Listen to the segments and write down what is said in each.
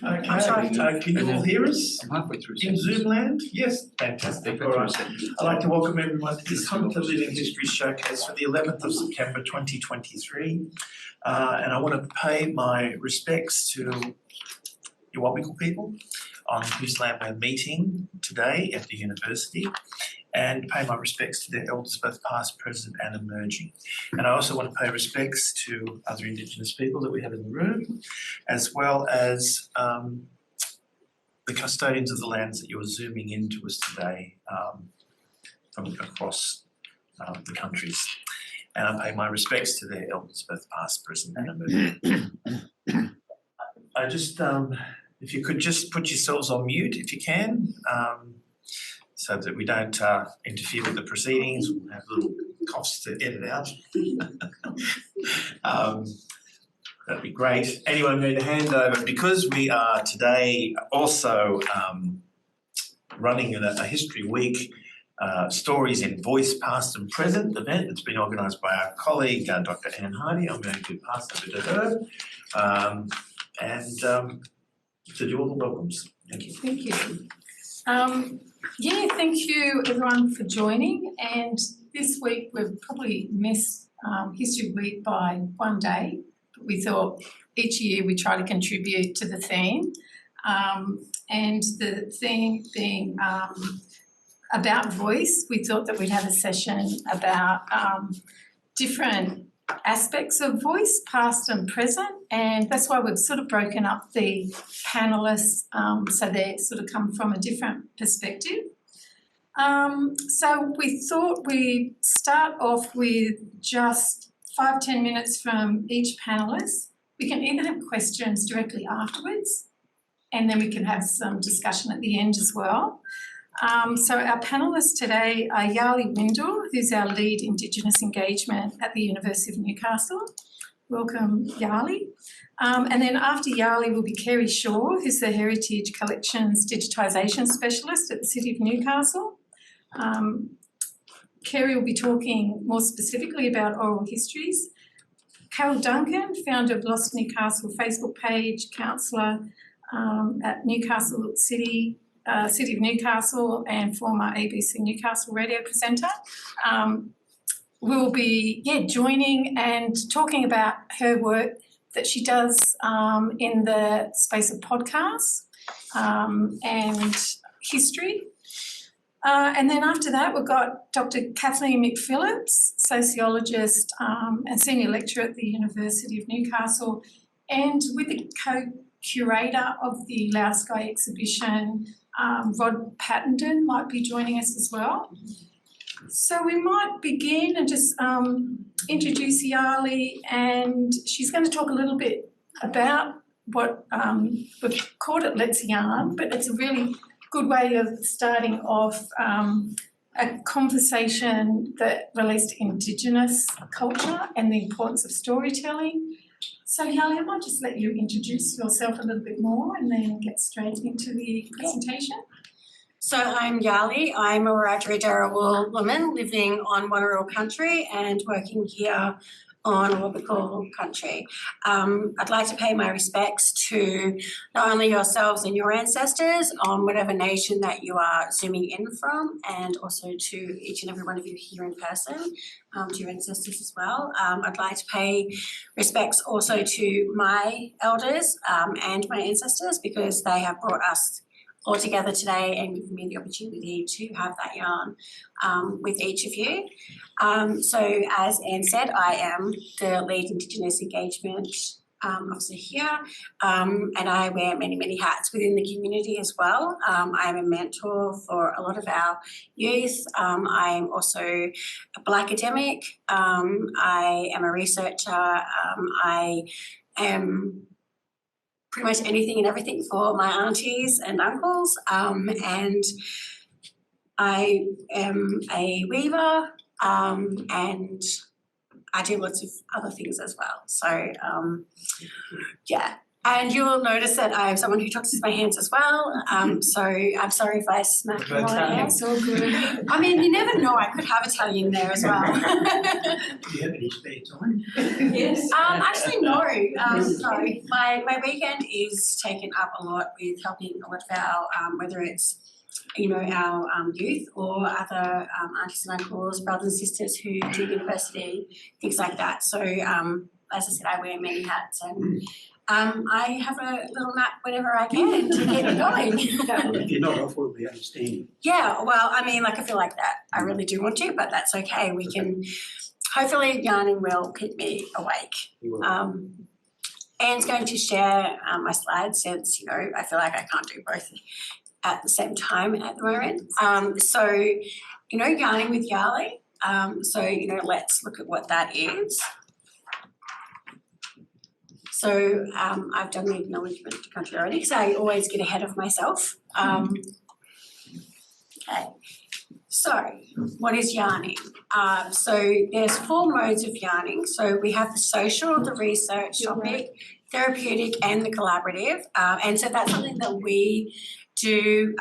Okay, can you all hear us I'm halfway through in Zoom land? Yes, fantastic. All right. I'd like to welcome everyone to this Hunter Living History Showcase for the 11th of September 2023. And I want to pay my respects to your Wabikal people on whose land we're meeting today at the university, and pay my respects to their elders, both past, present and emerging. And I also want to pay respects to other Indigenous people that we have in the room, as well as the custodians of the lands that you're zooming into us today from across the countries. And I pay my respects to their elders, both past, present and emerging. I just, if you could just put yourselves on mute if you can, so that we don't interfere with the proceedings. We'll have little coughs to edit out. That'd be great. Anyway, I'm going to hand over, because we are today also running a History Week, Stories in Voice, Past and Present event that's been organised by our colleague, Dr. Anne Hardy. I'm going to pass over to her and to do all the welcomes. Thank you. Thank you. Yeah, thank you everyone for joining. And this week we've probably missed History Week by one day, but we thought each year we try to contribute to the theme. And the theme being about voice, we thought that we'd have a session about different aspects of voice, past and present, and that's why we've sort of broken up the panellists so they sort of come from a different perspective. So we thought we'd start off with just 5-10 minutes from each panellist. We can either have questions directly afterwards, and then we can have some discussion at the end as well. So our panellists today are Yarli Windle, who's our lead Indigenous engagement at the University of Newcastle. Welcome, Yarli. And then after Yarli will be Kerry Shaw, who's the Heritage Collections Digitisation Specialist at the City of Newcastle. Kerry will be talking more specifically about oral histories. Carol Duncan, founder of Lost Newcastle Facebook page, counsellor at Newcastle City of Newcastle and former ABC Newcastle radio presenter, will be joining and talking about her work that she does in the space of podcasts and history. And then after that, we've got Dr. Kathleen McPhillips, sociologist and senior lecturer at the University of Newcastle, and with the co-curator of the Loud Sky exhibition, Rod Pattenden might be joining us as well. So we might begin and just introduce Yarli, and she's going to talk a little bit about what we've called it Let's Yarn, but it's a really good way of starting off a conversation that relates to Indigenous culture and the importance of storytelling. So Yarli, I might just let you introduce yourself a little bit more and then get straight into the presentation. So I'm Yarli. I'm a Wiradjuri Darawal woman living on Wanneroo country and working here on Wabikal country. I'd like to pay my respects to not only yourselves and your ancestors on whatever nation that you are zooming in from, and also to each and every one of you here in person, to your ancestors as well. I'd like to pay respects also to my elders and my ancestors, because they have brought us all together today and given me the opportunity to have that yarn with each of you. So as Anne said, I am the lead Indigenous engagement officer here, and I wear many, many hats within the community as well. I am a mentor for a lot of our youth. I am also a Black academic. I am a researcher. I am pretty much anything and everything for my aunties and uncles, and I am a weaver, and I do lots of other things as well. So, yeah, And you will notice that I am someone who talks with my hands as well. So I'm sorry if I smack you all Italian. It's all good. I mean, you never know. I could have Italian there as well. Do you have any spare time? Yes. Actually, no. No. My weekend is taken up a lot with helping a lot of our, whether it's our youth or other aunties and uncles, brothers and sisters who do university, things like that. So as I said, I wear many hats and I have a little nap whenever I can to get me going. If you're not off, we'll be understanding. Yeah, well, I mean, like I feel like that. I really do want to, but that's okay. We can, hopefully yarning will keep me awake. You will. Anne's going to share my slides since, I feel like I can't do both at the same time at the moment. So, yarning with Yali. Let's look at what that is. So I've done the acknowledgement to country already because I always get ahead of myself. Okay, so what is yarning? So there's 4 modes of yarning. So we have the social, the research topic, therapeutic and the collaborative. And so that's something that we do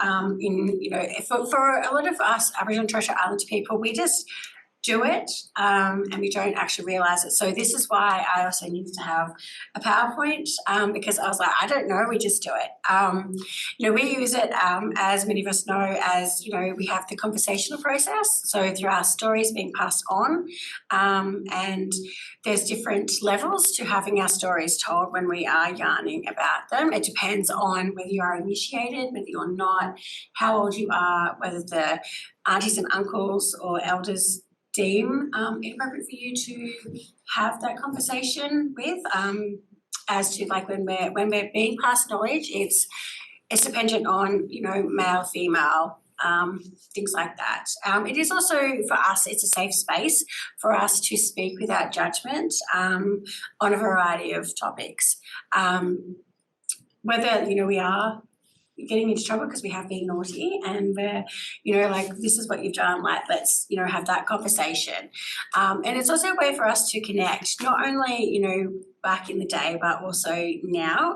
for a lot of us Aboriginal and Torres Strait Islander people, we just do it and we don't actually realise it. So this is why I also needed to have a PowerPoint because I was like, I don't know, we just do it. We use it as many of us know as, we have the conversational process. So through our stories being passed on and there's different levels to having our stories told when we are yarning about them. It depends on whether you are initiated, whether you're not, how old you are, whether the aunties and uncles or elders deem it appropriate for you to have that conversation with, as to like when we're being passed knowledge, it's dependent on male, female, things like that. It is also for us, it's a safe space for us to speak without judgment on a variety of topics. Whether we are getting into trouble because we have been naughty and we're like, this is what you've done, like let's have that conversation. And it's also a way for us to connect, not only back in the day but also now.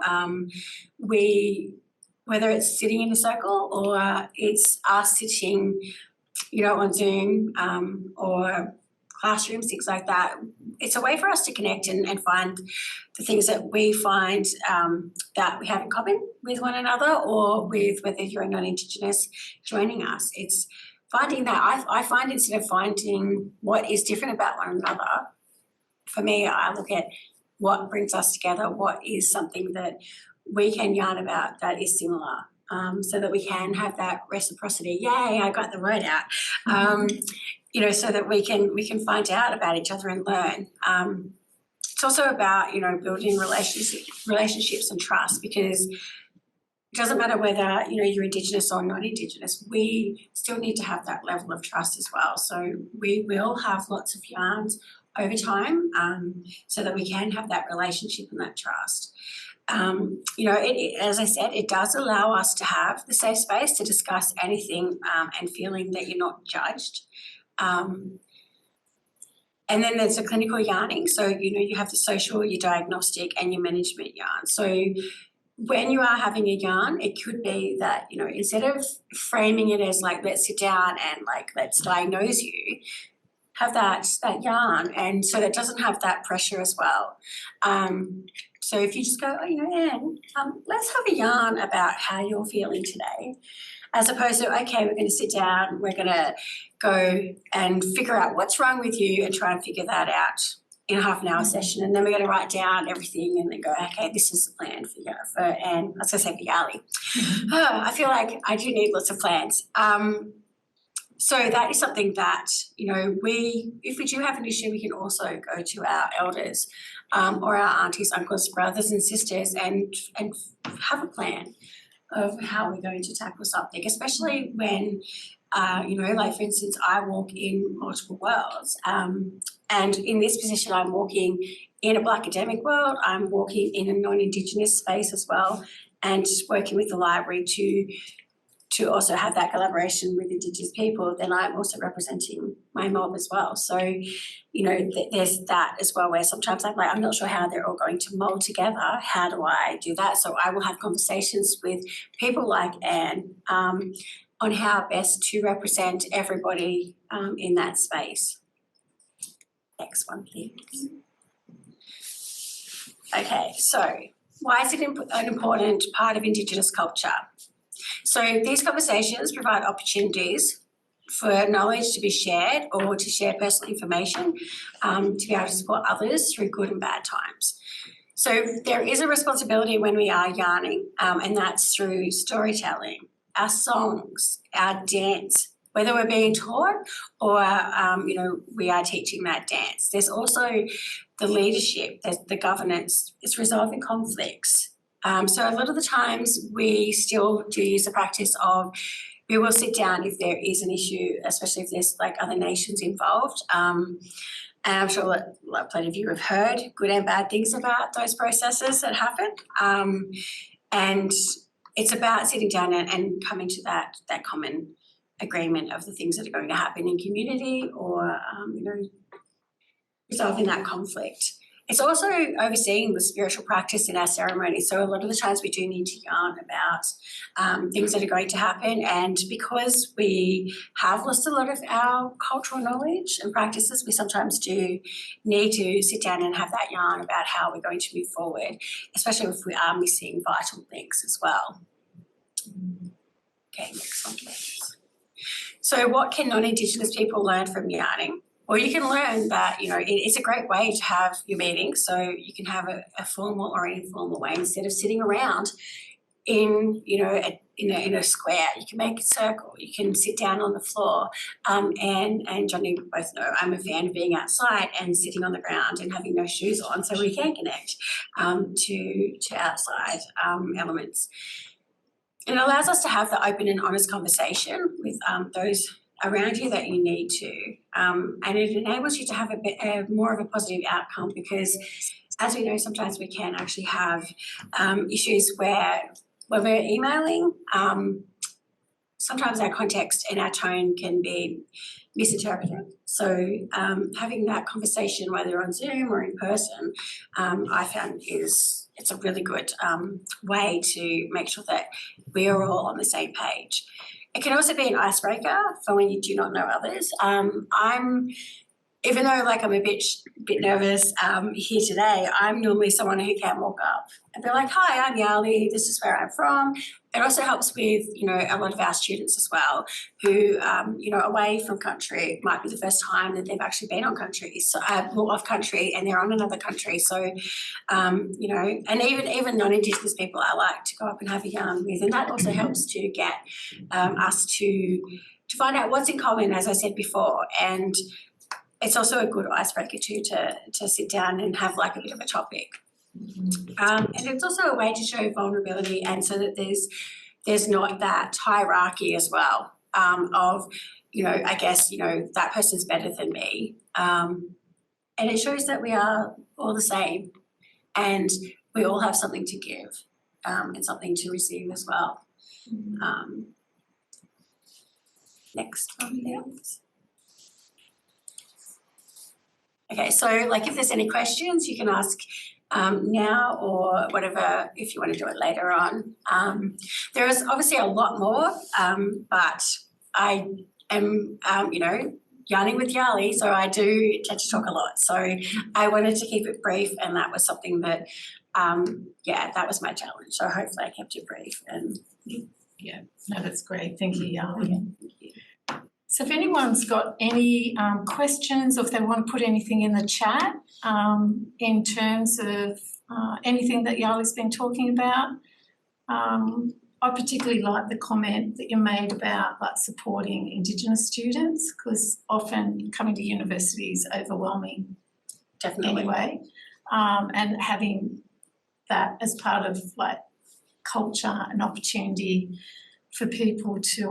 Whether it's sitting in a circle or it's us sitting on Zoom or classrooms, things like that, it's a way for us to connect and find the things that we find that we have in common with one another, or with whether you're a non-Indigenous joining us. It's finding that. I find instead of finding what is different about one another, for me, I look at what brings us together, what is something that we can yarn about that is similar, so that we can have that reciprocity. Yay, I got the word out. So that we can find out about each other and learn. It's also about building relationships and trust, because it doesn't matter whether you're Indigenous or not Indigenous. We still need to have that level of trust as well. So we will have lots of yarns over time, so that we can have that relationship and that trust. As I said, it does allow us to have the safe space to discuss anything and feeling that you're not judged. And then there's a clinical yarning. So, you have the social, your diagnostic and your management yarn. So when you are having a yarn, it could be that, instead of framing it as like, let's sit down and like, let's diagnose you, have that yarn. And so that doesn't have that pressure as well. So if you just go, Anne, let's have a yarn about how you're feeling today, as opposed to, okay, we're going to sit down, we're going to go and figure out what's wrong with you and try and figure that out in a half an hour session. And then we're going to write down everything and then go, okay, this is the plan for Anne. I was going to say for Yali. I feel like I do need lots of plans. So that is something that, if we do have an issue, we can also go to our elders or our aunties, uncles, brothers and sisters and have a plan of how we're going to tackle something, especially when, like for instance, I walk in multiple worlds. And in this position, I'm walking in a Black academic world, I'm walking in a non-Indigenous space as well, and working with the library to to also have that collaboration with Indigenous people, then I'm also representing my mob as well. So, you know, there's that as well, where sometimes I'm like, I'm not sure how they're all going to mold together. How do I do that? So I will have conversations with people like Anne on how best to represent everybody in that space. Next one, please. Okay, so why is it an important part of Indigenous culture? So these conversations provide opportunities for knowledge to be shared or to share personal information to be able to support others through good and bad times. So there is a responsibility when we are yarning, and that's through storytelling, our songs, our dance, whether we're being taught or, you know, we are teaching that dance. There's also the leadership, there's the governance, it's resolving conflicts. So a lot of the times we still do use the practice of we will sit down if there is an issue, especially if there's like other nations involved. And I'm sure that like, plenty of you have heard good and bad things about those processes that happen. And it's about sitting down and coming to that common agreement of the things that are going to happen in community or, you know, resolving that conflict. It's also overseeing the spiritual practice in our ceremony. So a lot of the times we do need to yarn about things that are going to happen, and because we have lost a lot of our cultural knowledge and practices, we sometimes do need to sit down and have that yarn about how we're going to move forward, especially if we are missing vital links as well. Okay, next one please. So what can non-Indigenous people learn from yarning? Well, you can learn that, you know, it's a great way to have your meetings. So you can have a formal or an informal way instead of sitting around in, you know, in a square. You can make a circle. You can sit down on the floor. And Johnny both know I'm a fan of being outside and sitting on the ground and having no shoes on, so we can connect to outside elements. It allows us to have the open and honest conversation with those around you that you need to, and it enables you to have a bit more of a positive outcome, because as we know, sometimes we can actually have issues where when we're emailing, sometimes our context and our tone can be misinterpreted. So having that conversation, whether on Zoom or in person, I found it's a really good way to make sure that we are all on the same page. It can also be an icebreaker for when you do not know others. Even though like I'm a bit nervous here today, I'm normally someone who can walk up and be like, hi, I'm Yali, this is where I'm from. It also helps with, you know, a lot of our students as well who, you know, away from country, might be the first time that they've actually been on country, so, well, off country, and they're on another country. So, you know, and even non-Indigenous people I like to go up and have a yarn with, and that also helps to get us to find out what's in common, as I said before. And it's also a good icebreaker too to sit down and have like a bit of a topic. And it's also a way to show vulnerability, and so that there's not that hierarchy as well of, you know, I guess, you know, that person's better than me. And it shows that we are all the same and we all have something to give and something to receive as well. Next one, please. Okay, so like if there's any questions, you can ask now or whatever if you want to do it later on. There is obviously a lot more, but I am, you know, yarning with Yali, so I do tend to talk a lot. So I wanted to keep it brief, and that was something that, yeah, that was my challenge. So hopefully I kept it brief. And yeah, no, that's great. Thank you, Yali. So if anyone's got any questions, or if they want to put anything in the chat in terms of anything that Yali's been talking about, I particularly like the comment that you made about like supporting Indigenous students, because often coming to university is overwhelming. Definitely. Anyway, and having that as part of like culture and opportunity for people to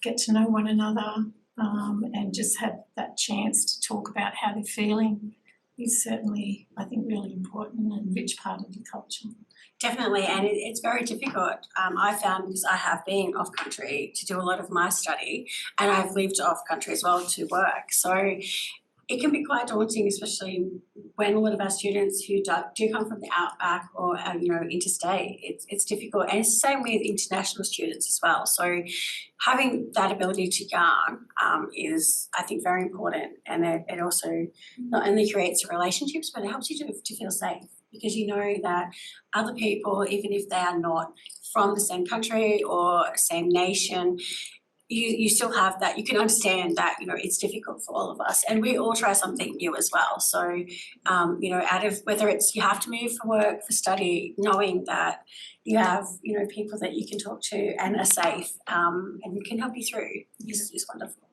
get to know one another and just have that chance to talk about how they're feeling is certainly, I think, really important and rich part of the culture. Definitely, and it's very difficult. I found, because I have been off country to do a lot of my study, and I've lived off country as well to work. So it can be quite daunting, especially when a lot of our students who do come from the outback or interstate. It's difficult, and it's the same with international students as well. So having that ability to yarn is, I think, very important, and it also not only creates relationships, but it helps you to feel safe, because you know that other people, even if they are not from the same country or same nation, you still have that, you can understand that, it's difficult for all of us, and we all try something new as well. So, out of whether it's you have to move for work, for study, knowing that you have, people that you can talk to and are safe and can help you through is wonderful.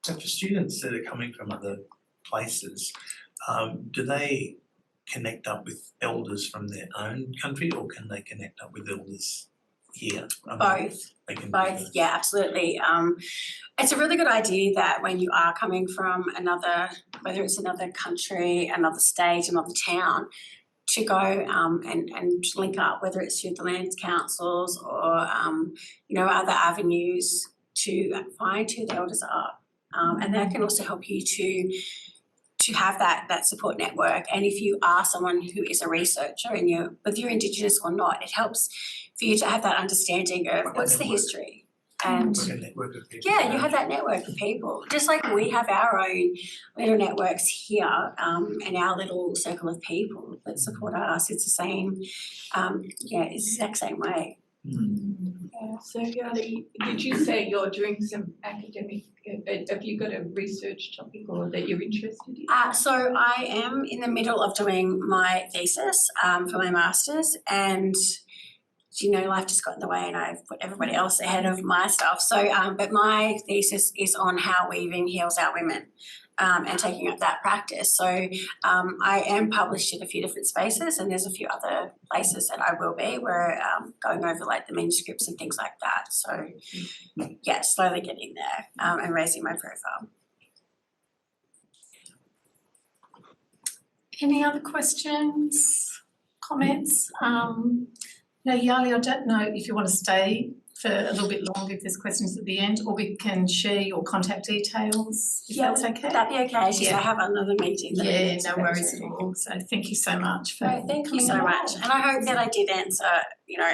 So for students that are coming from other places, do they connect up with elders from their own country, or can they connect up with elders here? Both. They can do Both, yeah, absolutely. It's a really good idea that when you are coming from another, whether it's another country, another state, another town, to go and link up, whether it's through the lands councils or other avenues, to find who the elders are, and that can also help you to have that support network. And if you are someone who is a researcher and whether you're Indigenous or not, it helps for you to have that understanding of what's the history. And like a network of people. yeah, you have that network of people, just like we have our own little networks here, and our little circle of people that support us. It's the same, it's the exact same way. Yeah. So Yali, did you say you're doing some academic, have you got a research topic or that you're interested in? So I am in the middle of doing my thesis for my master's, and life just got in the way and I've put everybody else ahead of my stuff. So, but my thesis is on how weaving heals our women, and taking up that practice. So I am published in a few different spaces, and there's a few other places that I will be, where going over like the manuscripts and things like that. So yeah, slowly getting there and raising my profile. Any other questions, comments? Now, Yali, I don't know if you want to stay for a little bit longer if there's questions at the end, or we can share your contact details, if that's okay. That'd be okay, because Yeah. I have another meeting. That I Yeah, need to no go worries to. at all. So thank you so much for Right, thank you coming so along. much. And I hope that I did answer,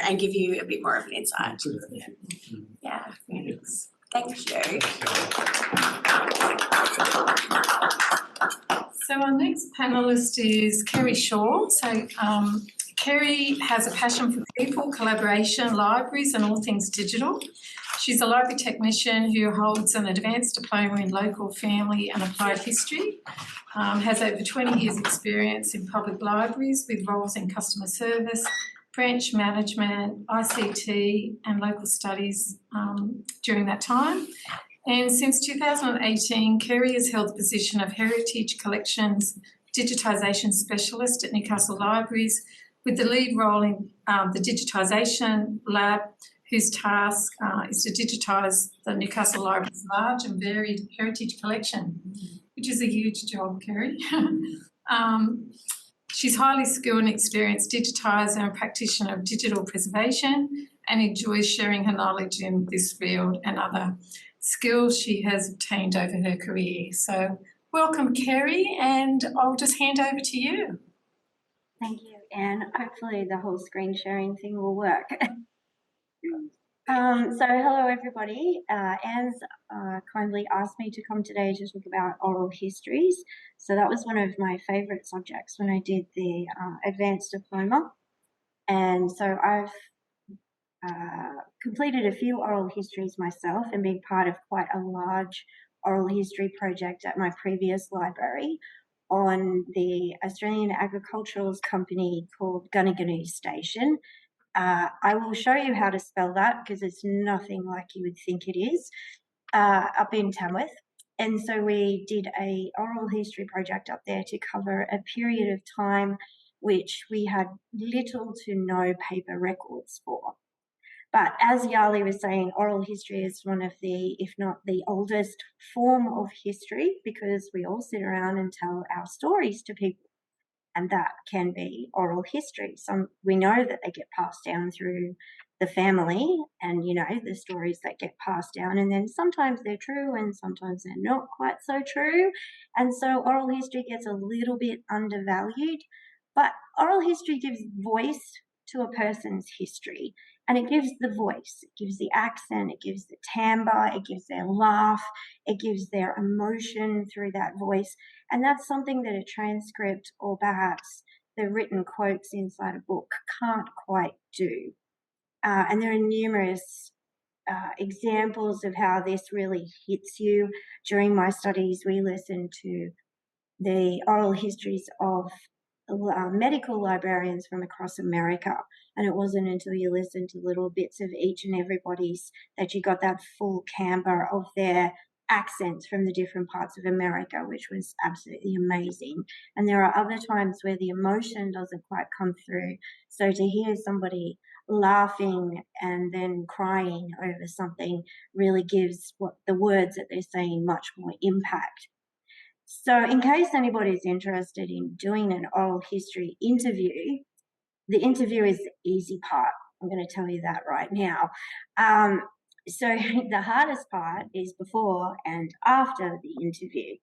and give you a bit more of an insight. Yeah, Thanks. thank you. So our next panellist is Kerry Shaw. So Kerry has a passion for people, collaboration, libraries and all things digital. She's a library technician who holds an advanced diploma in local, family and applied history, has over 20 years experience in public libraries with roles in customer service, branch management, ICT and local studies during that time. And since 2018, Kerry has held the position of Heritage Collections Digitisation Specialist at Newcastle Libraries, with the lead role in the Digitisation Lab, whose task is to digitise the Newcastle Library's large and varied heritage collection, which is a huge job, Kerry. She's highly skilled and experienced digitiser and practitioner of digital preservation, and enjoys sharing her knowledge in this field and other skills she has obtained over her career. So welcome, Kerry, and I'll just hand over to you. Thank you, and hopefully the whole screen sharing thing will work. So hello everybody. Anne's kindly asked me to come today to talk about oral histories. So that was one of my favourite subjects when I did the advanced diploma. And so I've completed a few oral histories myself and been part of quite a large oral history project at my previous library on the Australian Agriculturals Company called Gunnaganoo Station. I will show you how to spell that because it's nothing like you would think it is, up in Tamworth. And so we did a oral history project up there to cover a period of time which we had little to no paper records for. But as Yali was saying, oral history is one of the, if not the oldest form of history, because we all sit around and tell our stories to people. And that can be oral history. We know that they get passed down through the family, and the stories that get passed down, and then sometimes they're true and sometimes they're not quite so true. And so oral history gets a little bit undervalued, but oral history gives voice to a person's history, and it gives the voice, it gives the accent, it gives the timbre, it gives their laugh, it gives their emotion through that voice. And that's something that a transcript or perhaps the written quotes inside a book can't quite do. And there are numerous examples of how this really hits you. During my studies, we listened to the oral histories of medical librarians from across America. And it wasn't until you listened to little bits of each and everybody's that you got that full camber of their accents from the different parts of America, which was absolutely amazing. And there are other times where the emotion doesn't quite come through. So to hear somebody laughing and then crying over something really gives what the words that they're saying much more impact. So in case anybody's interested in doing an oral history interview, the interview is the easy part. I'm going to tell you that right now. So the hardest part is before and after the interview.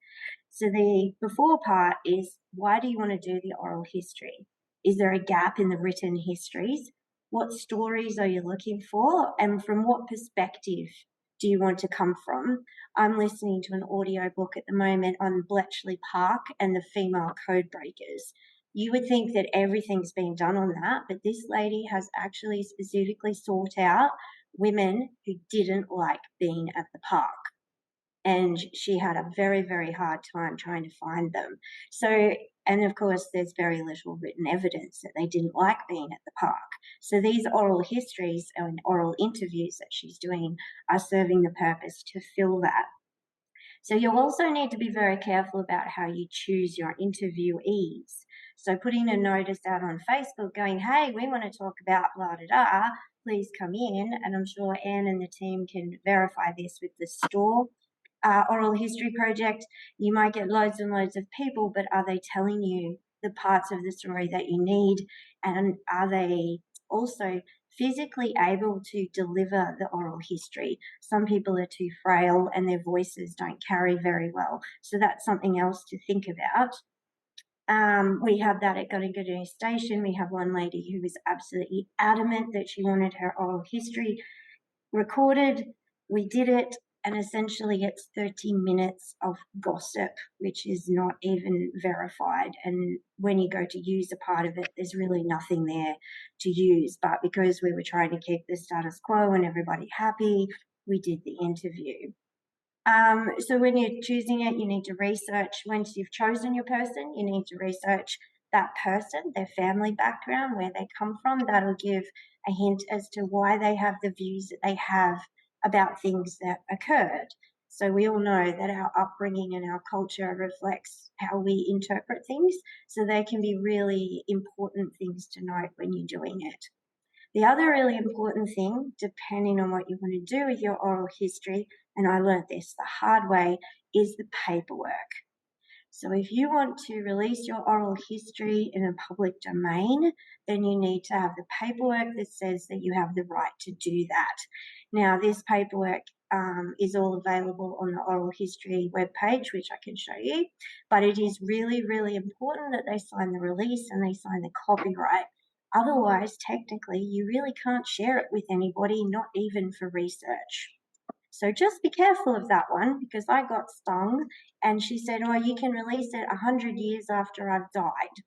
So the before part is, why do you want to do the oral history? Is there a gap in the written histories? What stories are you looking for? And from what perspective do you want to come from? I'm listening to an audio book at the moment on Bletchley Park and the female code breakers. You would think that everything's been done on that, but this lady has actually specifically sought out women who didn't like being at the park. And she had a very, very hard time trying to find them. So, and of course, there's very little written evidence that they didn't like being at the park. So these oral histories and oral interviews that she's doing are serving the purpose to fill that. So you'll also need to be very careful about how you choose your interviewees. So putting a notice out on Facebook going, hey, we want to talk about blah, da, da, please come in. And I'm sure Anne and the team can verify this with the store. Oral history project, you might get loads and loads of people, but are they telling you the parts of the story that you need? And are they also physically able to deliver the oral history? Some people are too frail and their voices don't carry very well. So that's something else to think about. We have that at Goondigoonoo Station. We have one lady who was absolutely adamant that she wanted her oral history recorded. We did it. And essentially it's 30 minutes of gossip, which is not even verified. And when you go to use a part of it, there's really nothing there to use. But because we were trying to keep the status quo and everybody happy, we did the interview. So when you're choosing it, you need to research. Once you've chosen your person, you need to research that person, their family background, where they come from. That'll give a hint as to why they have the views that they have about things that occurred. So we all know that our upbringing and our culture reflects how we interpret things. So they can be really important things to note when you're doing it. The other really important thing, depending on what you want to do with your oral history, and I learned this the hard way, is the paperwork. So if you want to release your oral history in a public domain, then you need to have the paperwork that says that you have the right to do that. Now, this paperwork is all available on the oral history webpage, which I can show you, but it is really, really important that they sign the release and they sign the copyright. Otherwise, technically, you really can't share it with anybody, not even for research. So just be careful of that one, because I got stung and she said, oh, you can release it 100 years after I've died.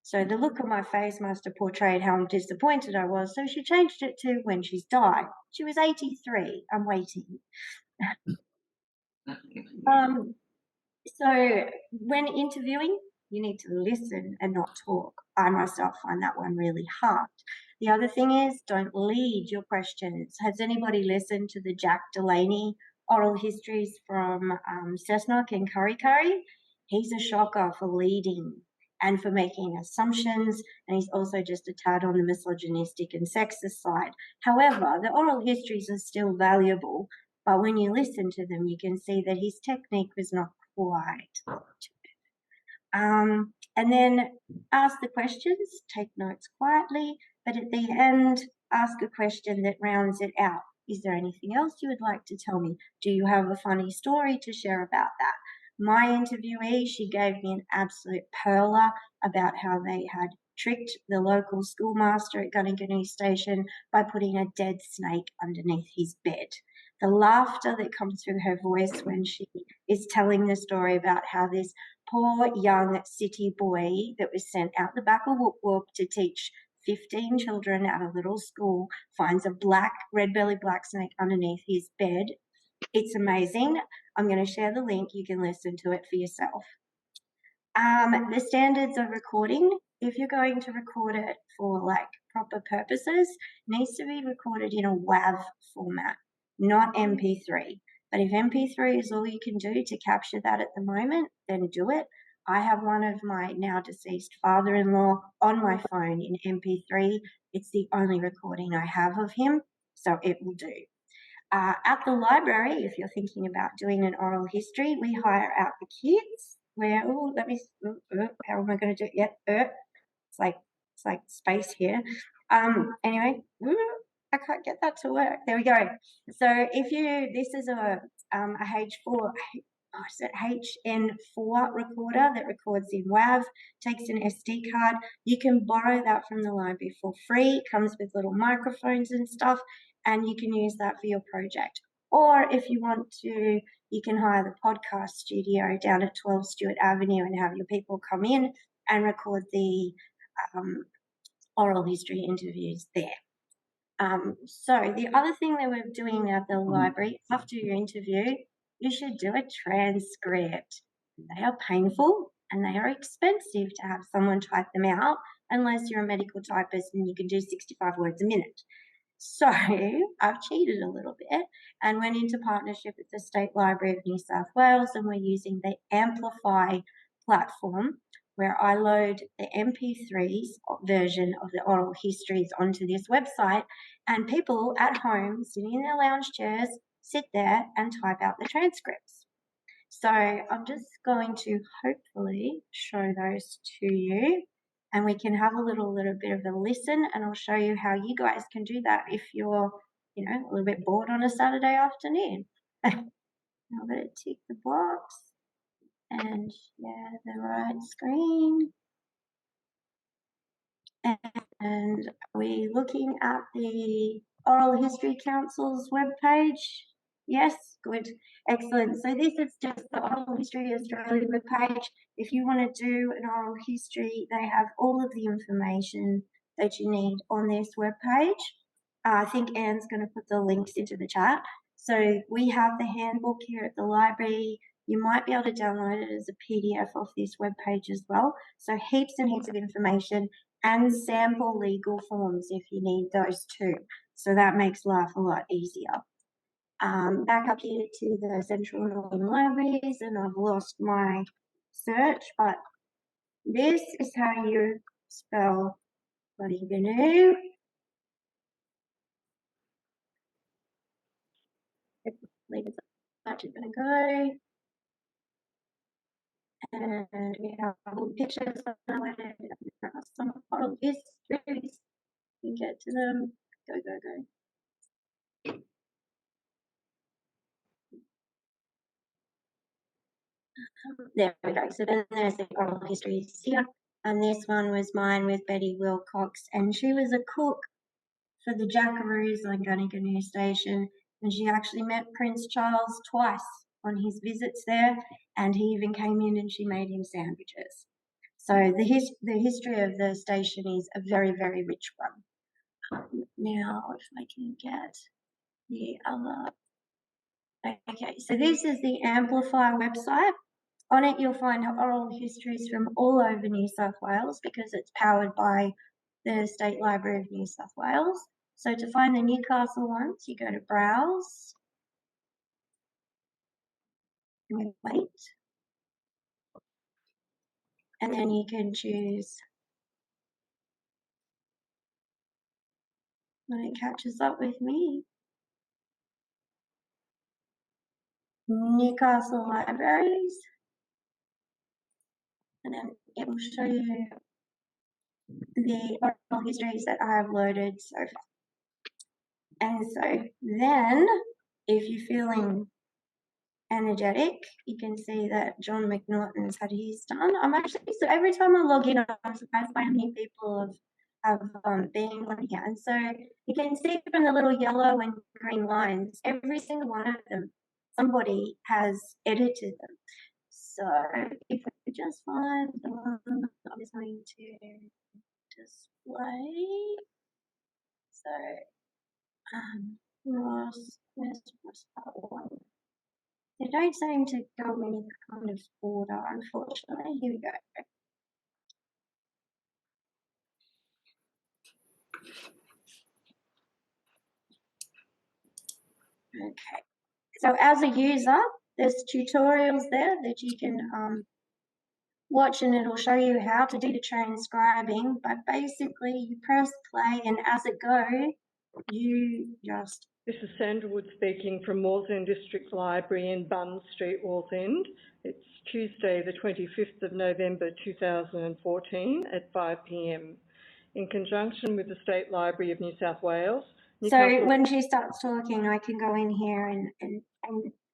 So the look on my face must have portrayed how disappointed I was. So she changed it to when she's died. She was 83. I'm waiting. So when interviewing, you need to listen and not talk. I myself find that one really hard. The other thing is, don't lead your questions. Has anybody listened to the Jack Delaney oral histories from Cessnock and Curry Curry? He's a shocker for leading. and for making assumptions, and he's also just a tad on the misogynistic and sexist side. However, the oral histories are still valuable, but when you listen to them, you can see that his technique was not quite up to it. And then ask the questions, take notes quietly, but at the end, ask a question that rounds it out. Is there anything else you would like to tell me? Do you have a funny story to share about that? My interviewee, she gave me an absolute perler about how they had tricked the local schoolmaster at Gunniganoo Station by putting a dead snake underneath his bed. The laughter that comes through her voice when she is telling the story about how this poor young city boy that was sent out the back of Whoop Whoop to teach 15 children at a little school finds a red-bellied black snake underneath his bed. It's amazing. I'm going to share the link. You can listen to it for yourself. The standards of recording, if you're going to record it for like proper purposes, needs to be recorded in a WAV format, not MP3. But if MP3 is all you can do to capture that at the moment, then do it. I have one of my now deceased father-in-law on my phone in MP3. It's the only recording I have of him, so it will do. At the library, if you're thinking about doing an oral history, we hire out the kids. How am I going to do it? Yep, it's like space here. Anyway, I can't get that to work. There we go. So this is a H4, HN4 recorder that records in WAV, takes an SD card. You can borrow that from the library for free. It comes with little microphones and stuff, and you can use that for your project. Or if you want to, you can hire the podcast studio down at 12 Stewart Avenue and have your people come in and record the oral history interviews there. So the other thing that we're doing at the library, after your interview, you should do a transcript. They are painful and they are expensive to have someone type them out unless you're a medical typist and you can do 65 words a minute. So I've cheated a little bit and went into partnership with the State Library of New South Wales, and we're using the Amplify platform where I load the MP3s version of the oral histories onto this website, and people at home sitting in their lounge chairs sit there and type out the transcripts. So I'm just going to hopefully show those to you, and we can have a little bit of a listen, and I'll show you how you guys can do that if you're, a little bit bored on a Saturday afternoon. I'm going to tick the box and share the right screen. And we're looking at the Oral History Council's webpage. Yes, good, excellent. So this is just the Oral History Australia webpage. If you want to do an oral history, they have all of the information that you need on this webpage. I think Anne's going to put the links into the chat. So we have the handbook here at the library. You might be able to download it as a PDF off this webpage as well. So heaps and heaps of information, and sample legal forms if you need those too. So that makes life a lot easier. Back up here to the Central Northern Libraries, and I've lost my search, but this is how you spell Gunniganoo. Leave it that's going to go. And we have little pictures of some oral histories. You can get to them. Go, go, go. There we go. So then there's the oral histories here. And this one was mine with Betty Wilcox. And she was a cook for the Jackaroos on Gunniganoo Station. And she actually met Prince Charles twice on his visits there. And he even came in and she made him sandwiches. So the history of the station is a very, very rich one. Now, if I can get the other. Okay, so this is the Amplify website. On it, you'll find oral histories from all over New South Wales because it's powered by the State Library of New South Wales. So to find the Newcastle ones, you go to Browse. And we wait. And then you can choose when it catches up with me. Newcastle Libraries. And then it will show you the oral histories that I have loaded so far. And so then, if you're feeling energetic, you can see that John McNaughton's had his done. I'm actually, so every time I log in, I'm surprised by how many people have been on here. And so you can see from the little yellow and green lines, every single one of them, somebody has edited them. So if we just find the one I'm just going to display. So Ross, where's Ross part one? They don't seem to go in any kind of order, unfortunately. Here we go. Okay. So as a user, there's tutorials there that you can watch, and it'll show you how to do the transcribing. But basically, you press play, and as it goes, you just. This is Sandra Wood speaking from Wallsend District Library in Bunn Street, Wallsend. It's Tuesday, the 25th of November 2014 at 5 p.m. In conjunction with the State Library of New South Wales. So when she starts talking, I can go in here and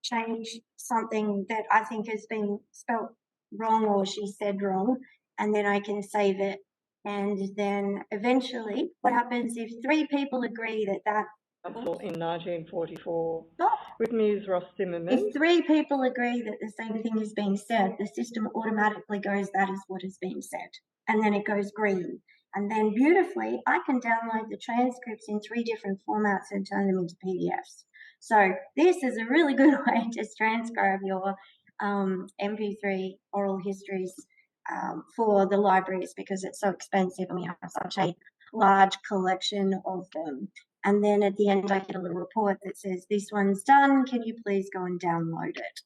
change something that I think has been spelt wrong or she said wrong, and then I can save it. And then eventually, what happens if 3 people agree that Council in 1944. Oh. With me is Ross Zimmerman. If 3 people agree that the same thing is being said, the system automatically goes, that is what is being said. And then it goes green. And then beautifully, I can download the transcripts in 3 different formats and turn them into PDFs. So this is a really good way to transcribe your MP3 oral histories for the libraries, because it's so expensive and we have such a large collection of them. And then at the end, I get a little report that says, this one's done, can you please go and download it?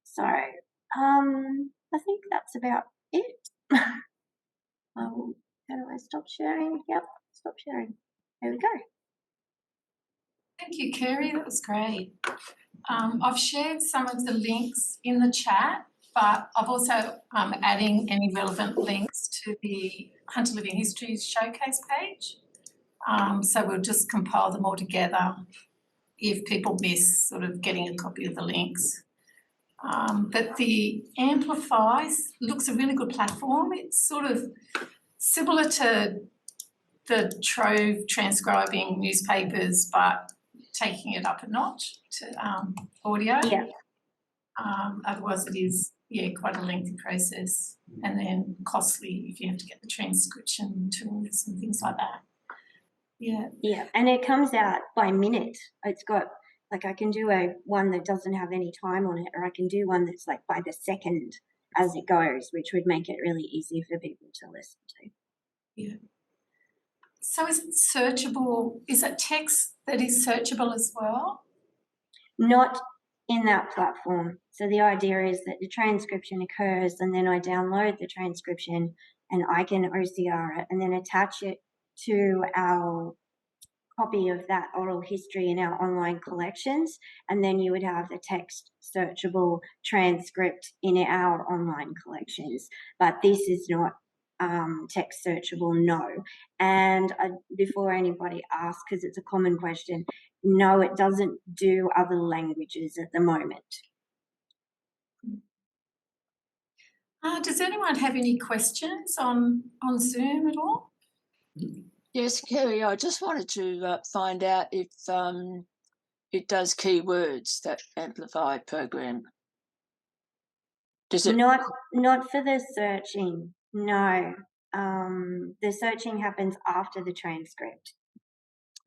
So I think that's about it. How do I stop sharing? Yep, stop sharing. There we go. Thank you, Kerry, that was great. I've shared some of the links in the chat, but I've also adding any relevant links to the Hunter Living Histories showcase page. So we'll just compile them all together if people miss sort of getting a copy of the links. But the Amplify looks a really good platform. It's sort of similar to the Trove transcribing newspapers, but taking it up a notch to audio. Yeah. Otherwise it is, quite a lengthy process, and then costly if you have to get the transcription tools and things like that. Yeah, and it comes out by minute. It's got, like, I can do one that doesn't have any time on it, or I can do one that's like by the second as it goes, which would make it really easy for people to listen to. Yeah. So is it searchable? Is it text that is searchable as well? Not in that platform. So the idea is that the transcription occurs, and then I download the transcription and I can OCR it and then attach it to our copy of that oral history in our online collections, and then you would have the text searchable transcript in our online collections. But this is not text searchable, no. And before anybody asks, because it's a common question, no, it doesn't do other languages at the moment. Does anyone have any questions on Zoom at all? Yes, Kerry, I just wanted to find out if it does keywords, that Amplify program. Does it? Not for the searching, no. The searching happens after the transcript.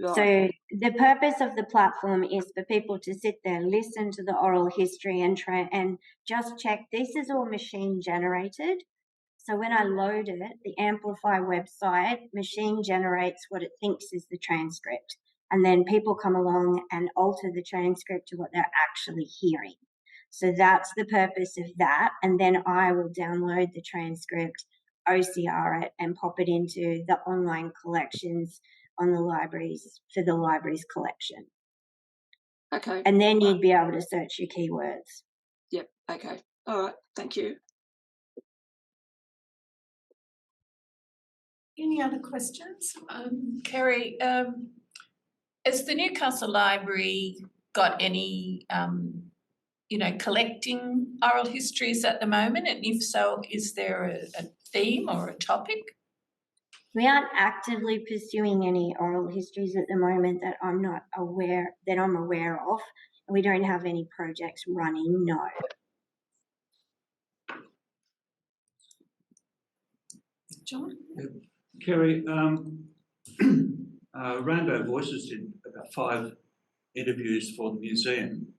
Right. So the purpose of the platform is for people to sit there, listen to the oral history and just check. This is all machine generated. So when I load it, the Amplify website machine generates what it thinks is the transcript. And then people come along and alter the transcript to what they're actually hearing. So that's the purpose of that. And then I will download the transcript, OCR it, and pop it into the online collections on the libraries for the library's collection. Okay. And then you'd be able to search your keywords. Yep. Okay. All right. Thank you. Any other questions? Kerry, has the Newcastle Library got any, collecting oral histories at the moment? And if so, is there a theme or a topic? We aren't actively pursuing any oral histories at the moment that I'm aware of. We don't have any projects running, no. John? Kerry, Rainbow Voices did about 5 interviews for the museum.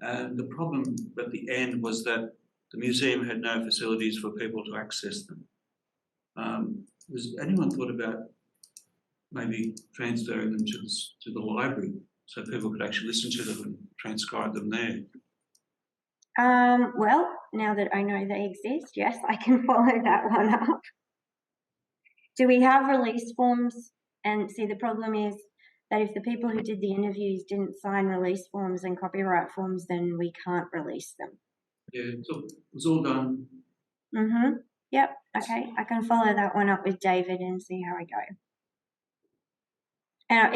And the problem at the end was that the museum had no facilities for people to access them. Has anyone thought about maybe transferring them to the library so people could actually listen to them and transcribe them there? Well, now that I know they exist, yes, I can follow that one up. Do we have release forms? And see, the problem is that if the people who did the interviews didn't sign release forms and copyright forms, then we can't release them. Yeah, so it was all done. Mm-hmm. Yep. Okay. I can follow that one up with David and see how I go.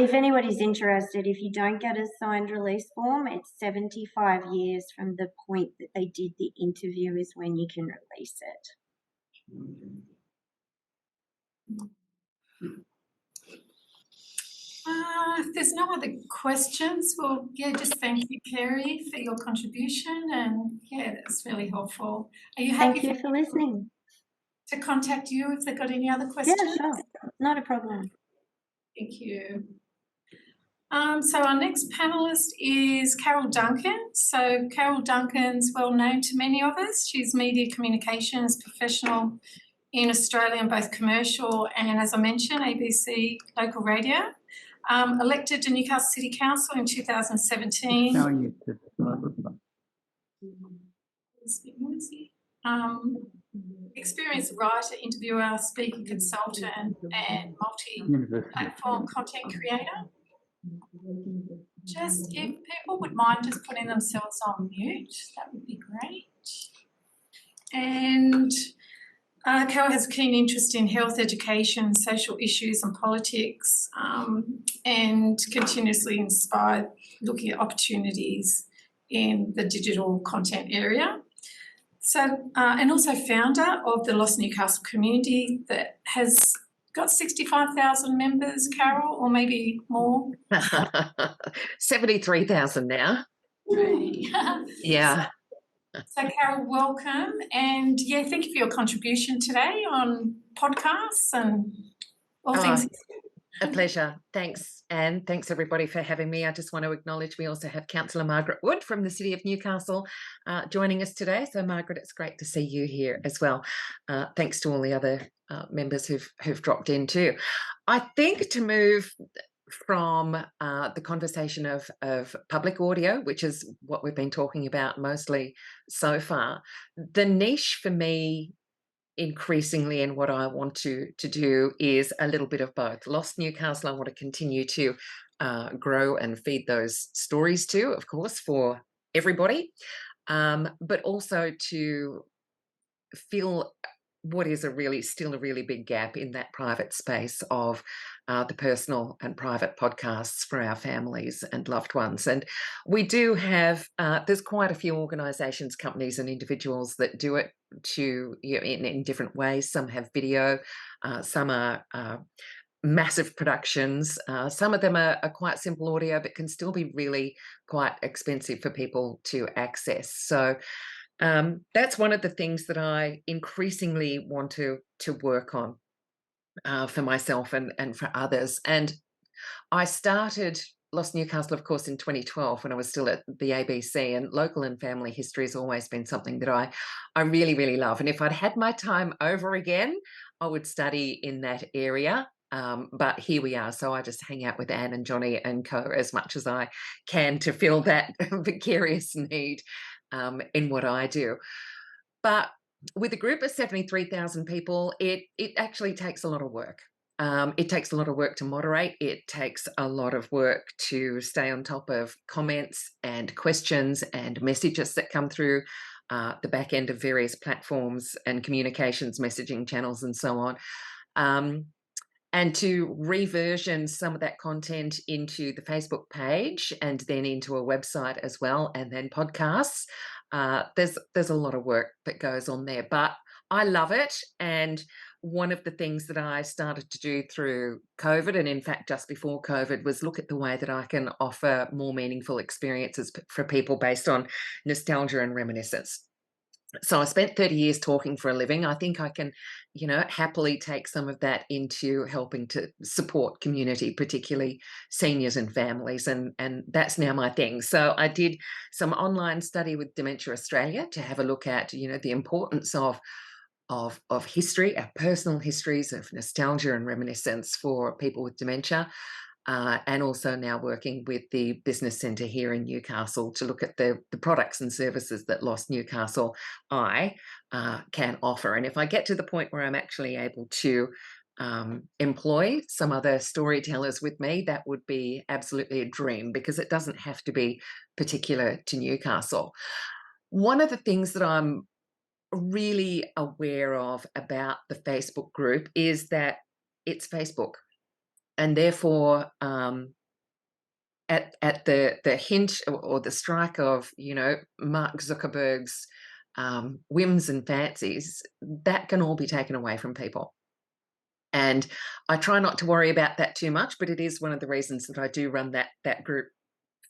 If anybody's interested, if you don't get a signed release form, it's 75 years from the point that they did the interview is when you can release it. If there's no other questions, well, yeah, just thank you, Kerry, for your contribution, and yeah, that's really helpful. Are you happy Thank you for listening. to contact you if they've got any other questions? Yeah, sure. Not a problem. Thank you. So our next panellist is Carol Duncan. So Carol Duncan's well known to many of us. She's media communications professional in Australia, both commercial and, as I mentioned, ABC local radio. Elected to Newcastle City Council in 2017. Experienced writer, interviewer, speaker, consultant, and multi-platform content creator. Just if people would mind just putting themselves on mute, that would be great. And Carol has a keen interest in health, education, social issues and politics, and continuously inspired looking at opportunities in the digital content area. So, and also founder of the Lost Newcastle community that has got 65,000 members, Carol, or maybe more? 73,000 now. Yeah. So Carol, welcome, and yeah, thank you for your contribution today on podcasts and all things. A pleasure. Thanks, Anne. Thanks everybody for having me. I just want to acknowledge we also have Councillor Margaret Wood from the City of Newcastle joining us today. So Margaret, it's great to see you here as well. Thanks to all the other members who've dropped in too. I think to move from the conversation of public audio, which is what we've been talking about mostly so far, the niche for me increasingly and what I want to do is a little bit of both. Lost Newcastle, I want to continue to grow and feed those stories to, of course, for everybody, but also to fill what is still a really big gap in that private space of the personal and private podcasts for our families and loved ones. And we do have, there's quite a few organisations, companies and individuals that do it in different ways. Some have video, some are massive productions. Some of them are quite simple audio, but can still be really quite expensive for people to access. So that's one of the things that I increasingly want to work on for myself and for others. And I started Lost Newcastle, of course, in 2012 when I was still at the ABC, and local and family history has always been something that I really, really love. And if I'd had my time over again, I would study in that area. But here we are. So I just hang out with Anne and Johnny and co as much as I can to fill that vicarious need in what I do. But with a group of 73,000 people, it actually takes a lot of work. It takes a lot of work to moderate. It takes a lot of work to stay on top of comments and questions and messages that come through the back end of various platforms and communications messaging channels and so on. And to reversion some of that content into the Facebook page and then into a website as well, and then podcasts. There's a lot of work that goes on there, but I love it. And one of the things that I started to do through COVID, and in fact just before COVID, was look at the way that I can offer more meaningful experiences for people based on nostalgia and reminiscence. So I spent 30 years talking for a living. I think I can, happily take some of that into helping to support community, particularly seniors and families, and that's now my thing. So I did some online study with Dementia Australia to have a look at, the importance of history, our personal histories of nostalgia and reminiscence for people with dementia. And also now working with the business centre here in Newcastle to look at the products and services that Lost Newcastle Eye can offer. And if I get to the point where I'm actually able to employ some other storytellers with me, that would be absolutely a dream, because it doesn't have to be particular to Newcastle. One of the things that I'm really aware of about the Facebook group is that it's Facebook. And therefore, at the hint or the strike of, Mark Zuckerberg's whims and fancies, that can all be taken away from people. And I try not to worry about that too much, but it is one of the reasons that I do run that group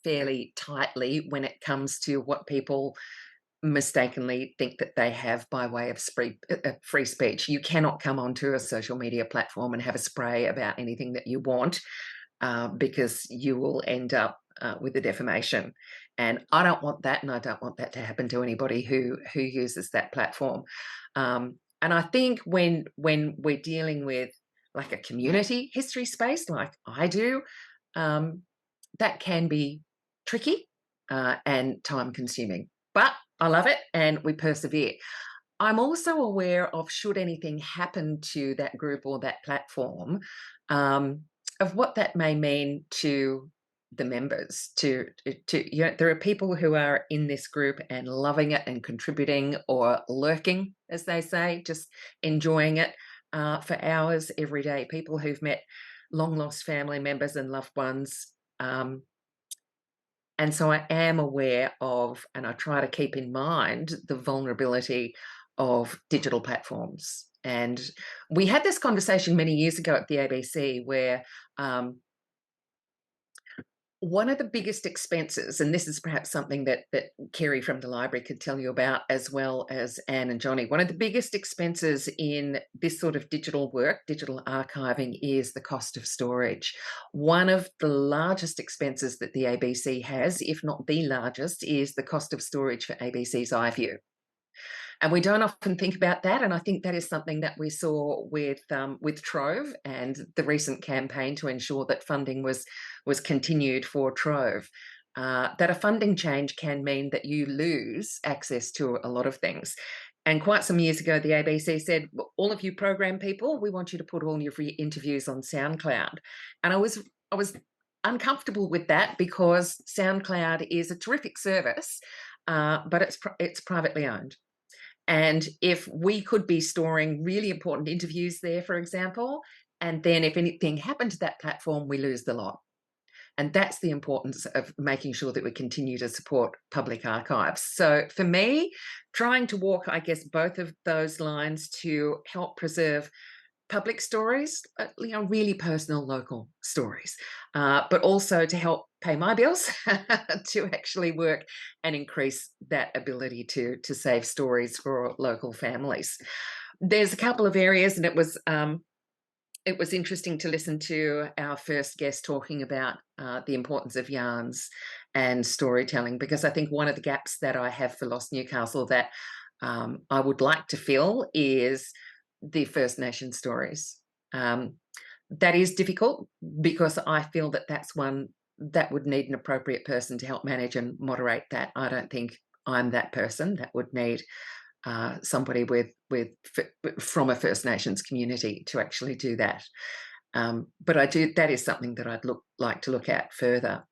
fairly tightly when it comes to what people mistakenly think that they have by way of free speech. You cannot come onto a social media platform and have a spray about anything that you want, because you will end up with a defamation. And I don't want that, and I don't want that to happen to anybody who uses that platform. And I think when we're dealing with like a community history space like I do, that can be tricky and time consuming. But I love it, and we persevere. I'm also aware of, should anything happen to that group or that platform, of what that may mean to the members. There are people who are in this group and loving it and contributing, or lurking, as they say, just enjoying it for hours every day. People who've met long lost family members and loved ones. And so I am aware of, and I try to keep in mind, the vulnerability of digital platforms. And we had this conversation many years ago at the ABC, where one of the biggest expenses, and this is perhaps something that Kerry from the library could tell you about, as well as Anne and Johnny, one of the biggest expenses in this sort of digital work, digital archiving, is the cost of storage. One of the largest expenses that the ABC has, if not the largest, is the cost of storage for ABC's iView. And we don't often think about that, and I think that is something that we saw with Trove and the recent campaign to ensure that funding was continued for Trove. That a funding change can mean that you lose access to a lot of things. And quite some years ago, the ABC said, all of you program people, we want you to put all your free interviews on SoundCloud. And I was uncomfortable with that, because SoundCloud is a terrific service, but it's privately owned. And if we could be storing really important interviews there, for example, and then if anything happened to that platform, we lose the lot. And that's the importance of making sure that we continue to support public archives. So for me, trying to walk, I guess, both of those lines to help preserve public stories, really personal, local stories, but also to help pay my bills to actually work and increase that ability to save stories for local families. There's a couple of areas, and it was interesting to listen to our first guest talking about the importance of yarns and storytelling, because I think one of the gaps that I have for Lost Newcastle that I would like to fill is the First Nation stories. That is difficult because I feel that that's one that would need an appropriate person to help manage and moderate that. I don't think I'm that person. That would need somebody from a First Nations community to actually do that. But that is something that I'd like to look at further.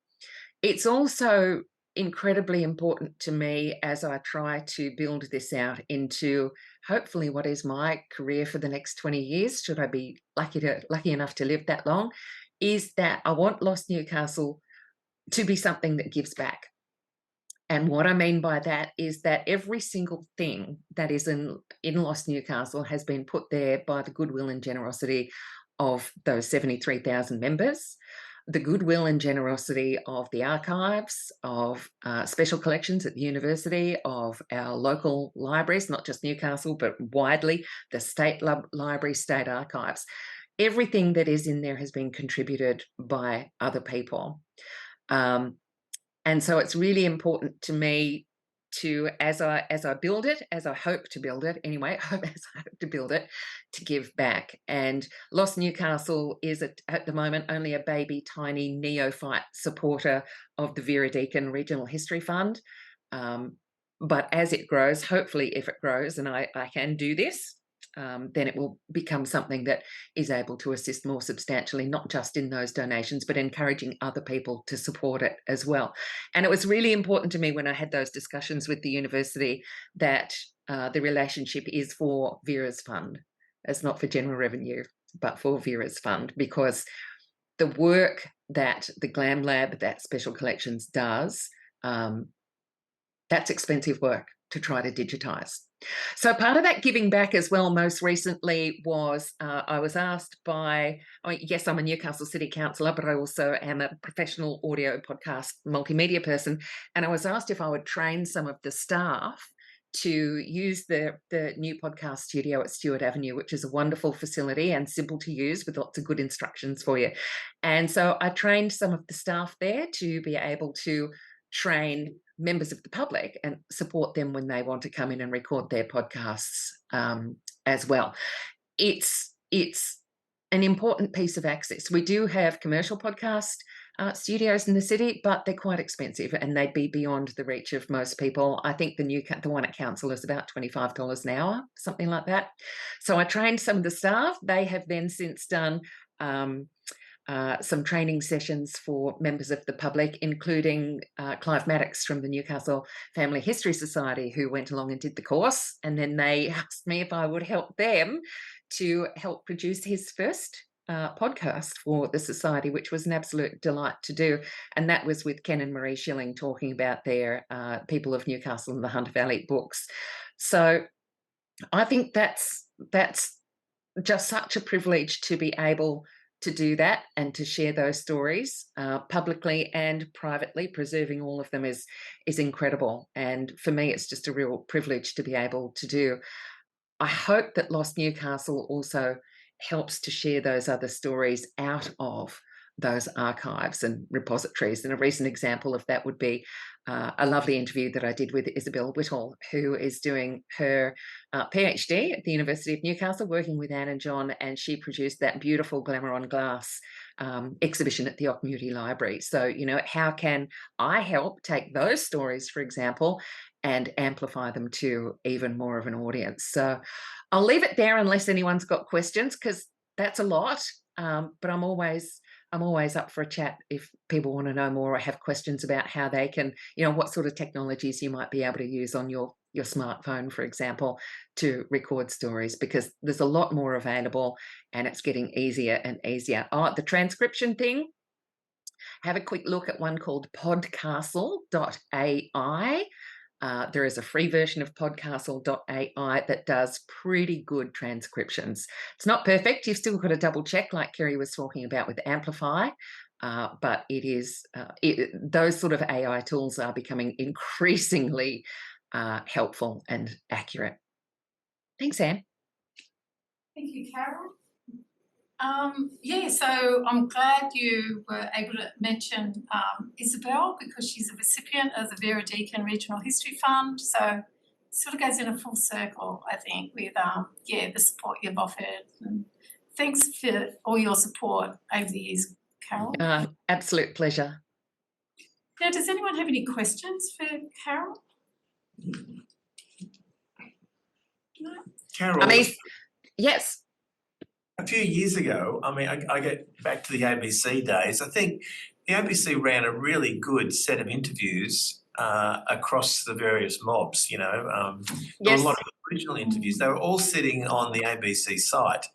It's also incredibly important to me as I try to build this out into hopefully what is my career for the next 20 years, should I be lucky enough to live that long, is that I want Lost Newcastle to be something that gives back. And what I mean by that is that every single thing that is in Lost Newcastle has been put there by the goodwill and generosity of those 73,000 members, the goodwill and generosity of the archives, of special collections at the university, of our local libraries, not just Newcastle, but widely, the state library, state archives. Everything that is in there has been contributed by other people. And so it's really important to me to, as I build it, as I hope to build it, anyway, to give back. And Lost Newcastle is at the moment only a baby, tiny neophyte supporter of the Vera Deakin Regional History Fund. But as it grows, hopefully if it grows and I can do this, then it will become something that is able to assist more substantially, not just in those donations, but encouraging other people to support it as well. And it was really important to me when I had those discussions with the university that the relationship is for Vera's fund. It's not for general revenue, but for Vera's fund, because the work that the Glam Lab, that Special Collections does, that's expensive work to try to digitise. So part of that giving back as well most recently was I was asked yes, I'm a Newcastle City Councillor, but I also am a professional audio podcast multimedia person, and I was asked if I would train some of the staff to use the new podcast studio at Stewart Avenue, which is a wonderful facility and simple to use with lots of good instructions for you. And so I trained some of the staff there to be able to train members of the public and support them when they want to come in and record their podcasts as well. It's an important piece of access. We do have commercial podcast studios in the city, but they're quite expensive and they'd be beyond the reach of most people. I think the one at council is about $25 an hour, something like that. So I trained some of the staff. They have then since done some training sessions for members of the public, including Clive Maddox from the Newcastle Family History Society, who went along and did the course. And then they asked me if I would help them to help produce his first podcast for the Society, which was an absolute delight to do. And that was with Ken and Marie Schilling talking about their People of Newcastle and the Hunter Valley books. So I think that's just such a privilege to be able to do that and to share those stories publicly and privately. Preserving all of them is incredible. And for me, it's just a real privilege to be able to do. I hope that Lost Newcastle also helps to share those other stories out of those archives and repositories. And a recent example of that would be a lovely interview that I did with Isabel Whittle, who is doing her PhD at the University of Newcastle, working with Anne and John, and she produced that beautiful Glamour on Glass exhibition at the Auchmuty Library. So, how can I help take those stories, for example, and amplify them to even more of an audience? So I'll leave it there unless anyone's got questions, because that's a lot, but I'm always up for a chat if people want to know more or have questions about how they can, what sort of technologies you might be able to use on your smartphone, for example, to record stories, because there's a lot more available and it's getting easier and easier. Oh, the transcription thing, have a quick look at one called podcastle.ai. There is a free version of podcastle.ai that does pretty good transcriptions. It's not perfect. You've still got to double check, like Kerry was talking about with Amplify, but it is those sort of AI tools are becoming increasingly helpful and accurate. Thanks, Anne. Thank you, Carol. So I'm glad you were able to mention Isabel, because she's a recipient of the Vera Deakin Regional History Fund. So it sort of goes in a full circle, I think, with the support you've offered and thanks for all your support over the years, Carol. Absolute pleasure. Now, does anyone have any questions for Carol? No? Carol, I mean, yes. a few years ago, I mean, I get back to the ABC days. I think the ABC ran a really good set of interviews across the various mobs, you know. There were a lot of original interviews. They were all sitting on the ABC site.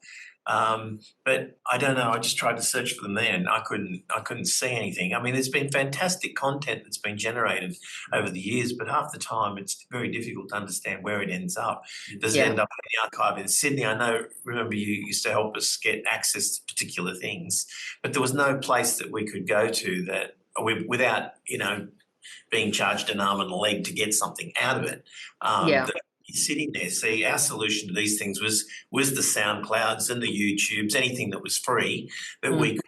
But I don't know, I just tried to search for them then. I couldn't see anything. I mean, there's been fantastic content that's been generated over the years, but half the time it's very difficult to understand where it ends up. Does it end up in the archive in Sydney? I know, remember you used to help us get access to particular things, but there was no place that we could go to that without, you know, being charged an arm and a leg to get something out of it. That sitting there. See, our solution to these things was the SoundClouds and the YouTubes, anything that was free that we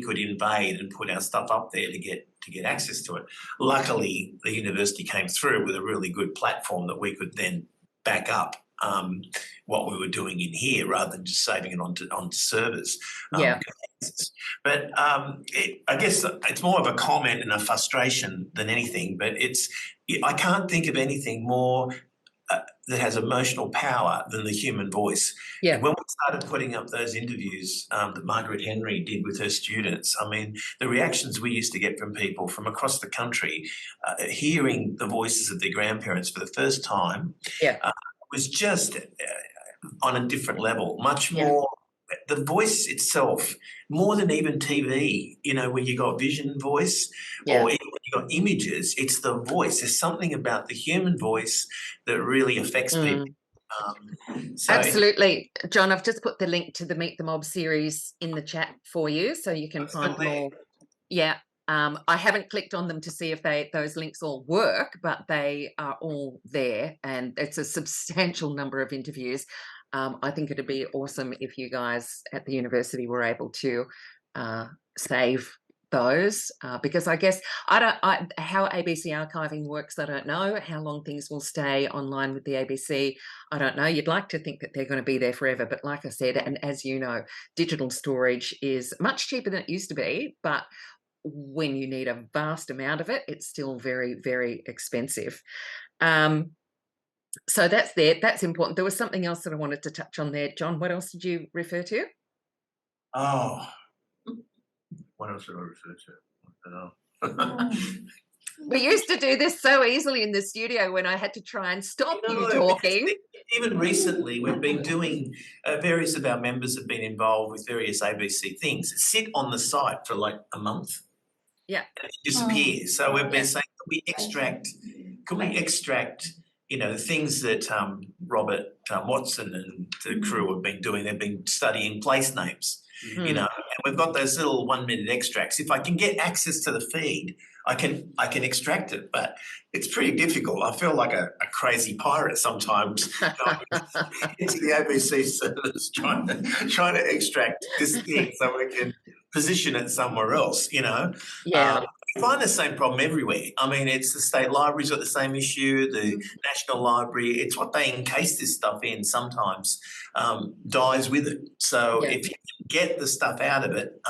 could invade and put our stuff up there to get access to it. Luckily, the university came through with a really good platform that we could then back up what we were doing in here rather than just saving it onto servers. But I guess it's more of a comment and a frustration than anything, but I can't think of anything more that has emotional power than the human voice. Yeah. And when we started putting up those interviews that Margaret Henry did with her students, I mean, the reactions we used to get from people from across the country, hearing the voices of their grandparents for the first time, was just on a different level, much more. The voice itself, more than even TV, you know, when you got vision voice or even when you got images, it's the voice. There's something about the human voice that really affects people. Absolutely. John, I've just put the link to the Meet the Mob series in the chat for you so you can find more. Yeah. I haven't clicked on them to see if those links all work, but they are all there and it's a substantial number of interviews. I think it'd be awesome if you guys at the university were able to save those because I guess how ABC archiving works, I don't know. How long things will stay online with the ABC, I don't know. You'd like to think that they're going to be there forever, but like I said, and as you know, digital storage is much cheaper than it used to be, but when you need a vast amount of it, it's still very, very expensive. So that's there. That's important. There was something else that I wanted to touch on there. John, what else did you refer to? Oh, what else did I refer to? I don't know. We used to do this so easily in the studio when I had to try and stop you talking. Even recently, we've been doing, various of our members have been involved with various ABC things. Sit on the site for like a month. Yeah. And disappear. So we've been saying, can we extract, you know, the things that Robert Watson and the crew have been doing? They've been studying place names, you know, and we've got those little 1-minute extracts. If I can get access to the feed, I can extract it, but it's pretty difficult. I feel like a crazy pirate sometimes into the ABC servers trying to extract this thing so we can position it somewhere else, you know. We find the same problem everywhere. I mean, it's the state library's got the same issue, the National Library. It's what they encase this stuff in sometimes dies with it. So if you can get the stuff out of it,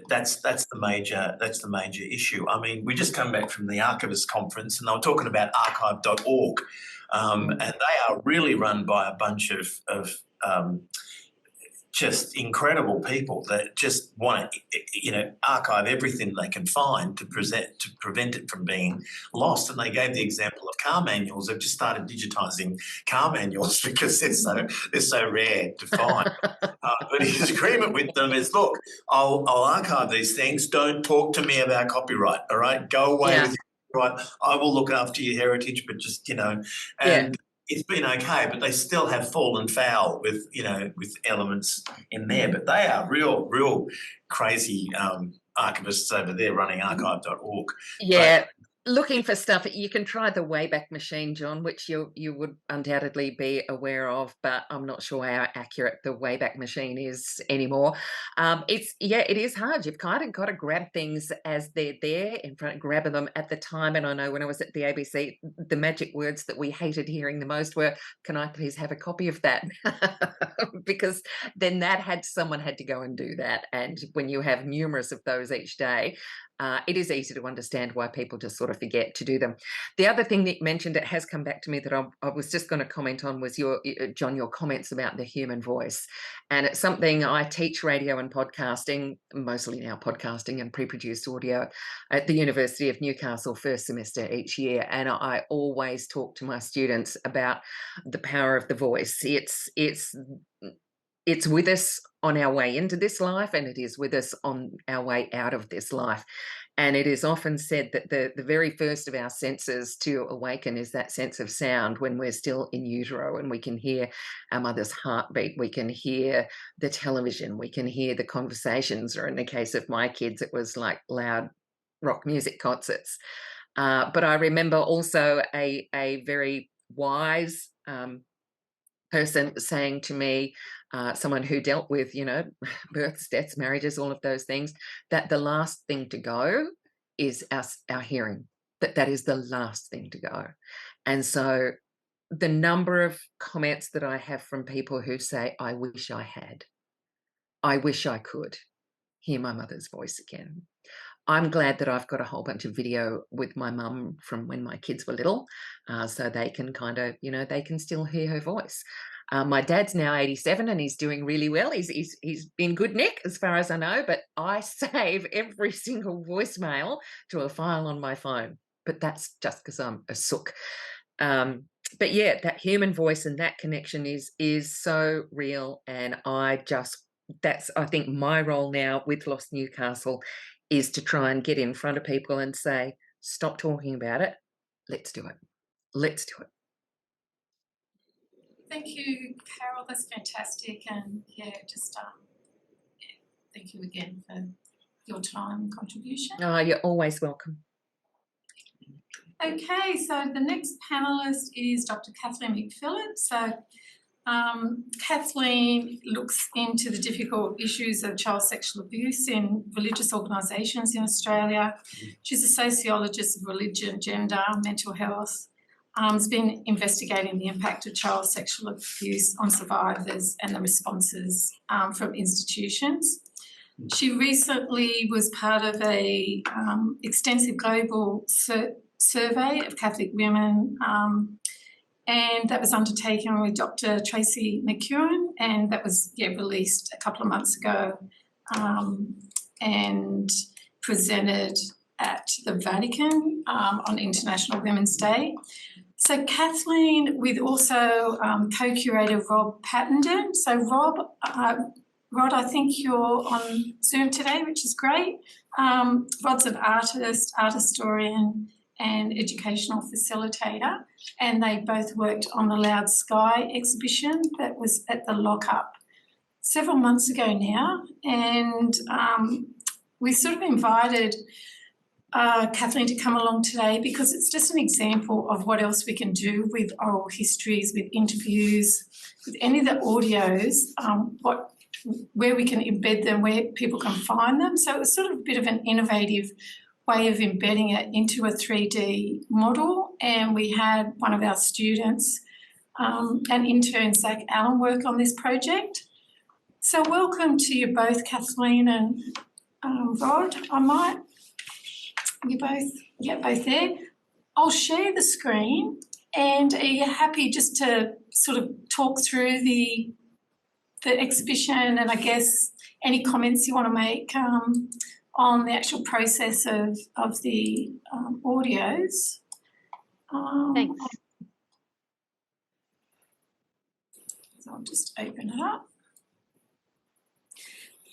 that's the major issue. I mean, we just come back from the Archivist Conference and they were talking about archive.org, and they are really run by a bunch of just incredible people that just want to, you know, archive everything they can find to prevent it from being lost. And they gave the example of car manuals. They've just started digitising car manuals because they're so rare to find. But his agreement with them is, look, I'll archive these things. Don't talk to me about copyright. All right, go away with your copyright. I will look after your heritage, but just, you know, and. It's been okay, but they still have fallen foul with, you know, with elements in there. But they are real crazy archivists over there running archive.org. Yeah. looking for stuff, you can try the Wayback Machine, John, which you would undoubtedly be aware of, but I'm not sure how accurate the Wayback Machine is anymore. It is hard. You've kind of got to grab things as they're there in front, grabbing them at the time. And I know when I was at the ABC, the magic words that we hated hearing the most were, "Can I please have a copy of that?" Because then someone had to go and do that. And when you have numerous of those each day, it is easy to understand why people just sort of forget to do them. The other thing that you mentioned, it has come back to me that I was just going to comment on, was your comments about the human voice. And it's something I teach radio and podcasting, mostly now podcasting and pre-produced audio, at the University of Newcastle first semester each year. And I always talk to my students about the power of the voice. It's with us on our way into this life, and it is with us on our way out of this life. And it is often said that the very first of our senses to awaken is that sense of sound when we're still in utero, and we can hear our mother's heartbeat, we can hear the television, we can hear the conversations, or in the case of my kids, it was like loud rock music concerts. But I remember also a very wise person saying to me, someone who dealt with, births, deaths, marriages, all of those things, that the last thing to go is our hearing, that is the last thing to go. And so the number of comments that I have from people who say, I wish I could hear my mother's voice again. I'm glad that I've got a whole bunch of video with my mum from when my kids were little, so they can kind of, they can still hear her voice. My dad's now 87 and he's doing really well. He's in good nick as far as I know, but I save every single voicemail to a file on my phone. But that's just because I'm a sook. But yeah, that human voice and that connection is so real. And that's, I think, my role now with Lost Newcastle, is to try and get in front of people and say, stop talking about it. Let's do it. Let's do it. Thank you, Carol. That's fantastic. And thank you again for your time and contribution. Oh, you're always welcome. Okay, so the next panellist is Dr. Kathleen McPhillip. So Kathleen looks into the difficult issues of child sexual abuse in religious organisations in Australia. She's a sociologist of religion, gender, mental health. Has been investigating the impact of child sexual abuse on survivors and the responses from institutions. She recently was part of a extensive global survey of Catholic women, and that was undertaken with Dr. Tracy McEwen, and that was released a couple of months ago and presented at the Vatican on International Women's Day. So Kathleen, with also co-curator Rob Pattenden. So Rod, I think you're on Zoom today, which is great. Rod's an artist, art historian and educational facilitator, and they both worked on the Loud Sky exhibition that was at the Lockup several months ago now. And we sort of invited Kathleen to come along today because it's just an example of what else we can do with oral histories, with interviews, with any of the audios, where we can embed them, where people can find them. So it was sort of a bit of an innovative way of embedding it into a 3D model. And we had one of our students, an intern, Zach Allen, work on this project. So welcome to you both, Kathleen and Rod. You're both there. I'll share the screen, and are you happy just to sort of talk through the exhibition and I guess any comments you want to make on the actual process of the audios? Thanks. So I'll just open it up.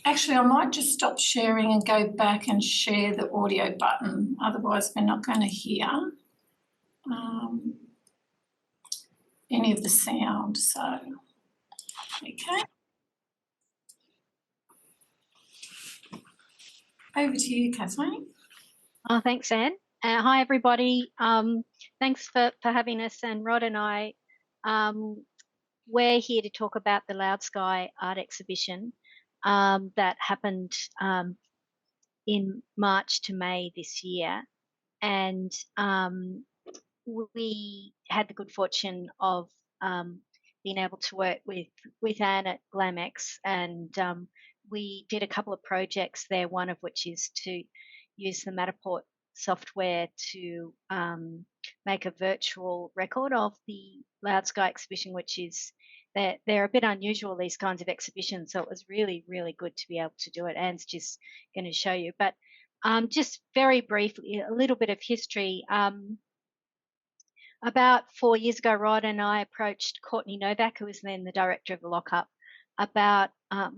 Actually, I might just stop sharing and go back and share the audio button. Otherwise, we're not going to hear any of the sound. So, okay. Over to you, Kathleen. Oh, thanks, Anne. Hi, everybody. Thanks for having us. And Rod and I, we're here to talk about the Loud Sky art exhibition that happened in March to May this year. And we had the good fortune of being able to work with Anne at GlamX, and we did a couple of projects there, one of which is to use the Matterport software to make a virtual record of the Loud Sky exhibition, which is they're a bit unusual, these kinds of exhibitions, so it was really, really good to be able to do it. Anne's just going to show you, but just very briefly, a little bit of history. About 4 years ago, Rod and I approached Courtney Novak, who was then the director of the lockup, about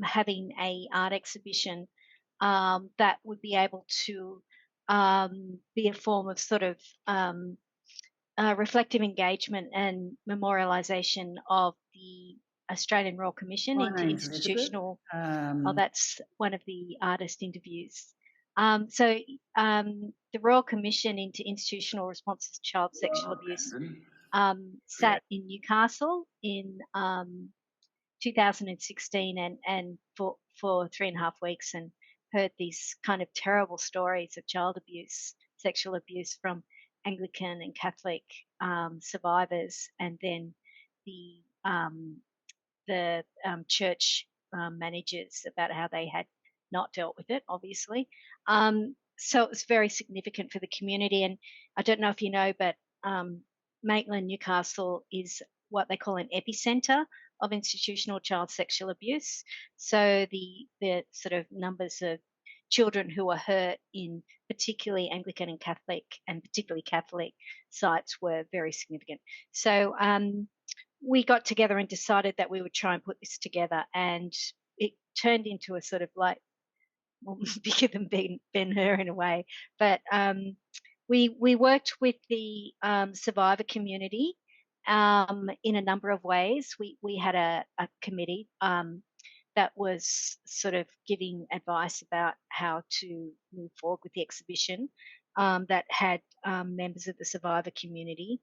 having a art exhibition that would be able to be a form of sort of reflective engagement and memorialisation of the Australian Royal Commission My into name's institutional. Elizabeth. That's one of the artist interviews. The Royal Commission into Institutional Responses to Child Sexual Abuse sat in Newcastle in 2016 and for 3.5 weeks, and heard these kind of terrible stories of child abuse, sexual abuse from Anglican and Catholic survivors, and then the church managers about how they had not dealt with it, obviously. So it was very significant for the community. And I don't know if you know, but Maitland, Newcastle is what they call an epicenter of institutional child sexual abuse. So the sort of numbers of children who were hurt in particularly Anglican and Catholic, and particularly Catholic sites, were very significant. So we got together and decided that we would try and put this together, and it turned into a sort of like, well, bigger than Ben-Hur in a way. But we worked with the survivor community in a number of ways. We had a committee that was sort of giving advice about how to move forward with the exhibition, that had members of the survivor community.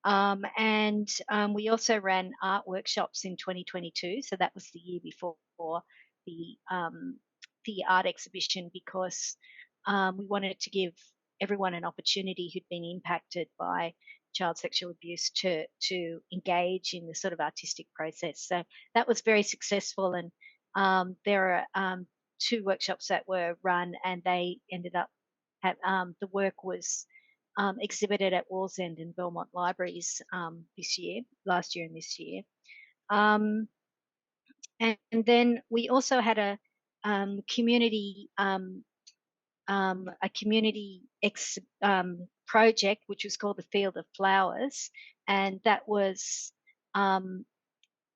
We also ran art workshops in 2022, so that was the year before the art exhibition, because we wanted to give everyone an opportunity who'd been impacted by child sexual abuse to engage in the sort of artistic process. So that was very successful, and there are 2 workshops that were run, and they ended up the work was exhibited at Wallsend and Belmont Libraries last year and this year. And then we also had a community project, which was called the Field of Flowers, and that was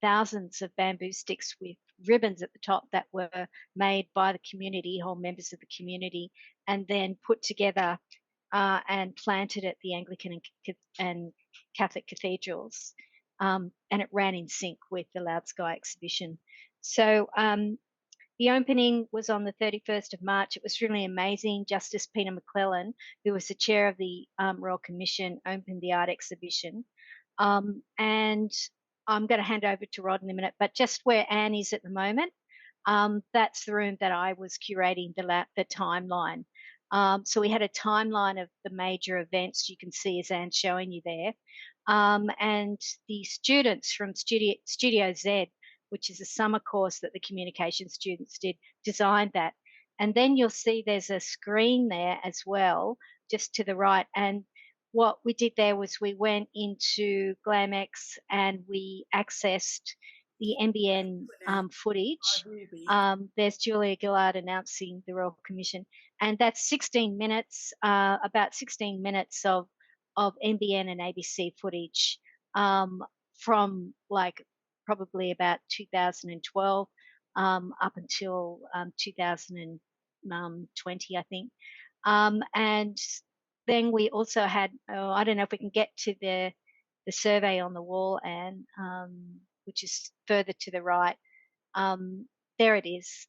thousands of bamboo sticks with ribbons at the top that were made by the community, whole members of the community, and then put together and planted at the Anglican and Catholic cathedrals, and it ran in sync with the Loud Sky exhibition. So the opening was on the 31st of March. It was really amazing. Justice Peter McClellan, who was the chair of the Royal Commission, opened the art exhibition. And I'm going to hand over to Rod in a minute, but just where Anne is at the moment, that's the room that I was curating the timeline. So we had a timeline of the major events you can see as Anne's showing you there. And the students from Studio Z, which is a summer course that the communication students did, designed that. And then you'll see there's a screen there as well, just to the right. And what we did there was we went into GlamX and we accessed the NBN footage. There's Julia Gillard announcing the Royal Commission. And that's 16 minutes, about 16 minutes of NBN and ABC footage from like probably about 2012 up until 2020, I think. And then we also had, I don't know if we can get to the survey on the wall, and which is further to the right. There it is.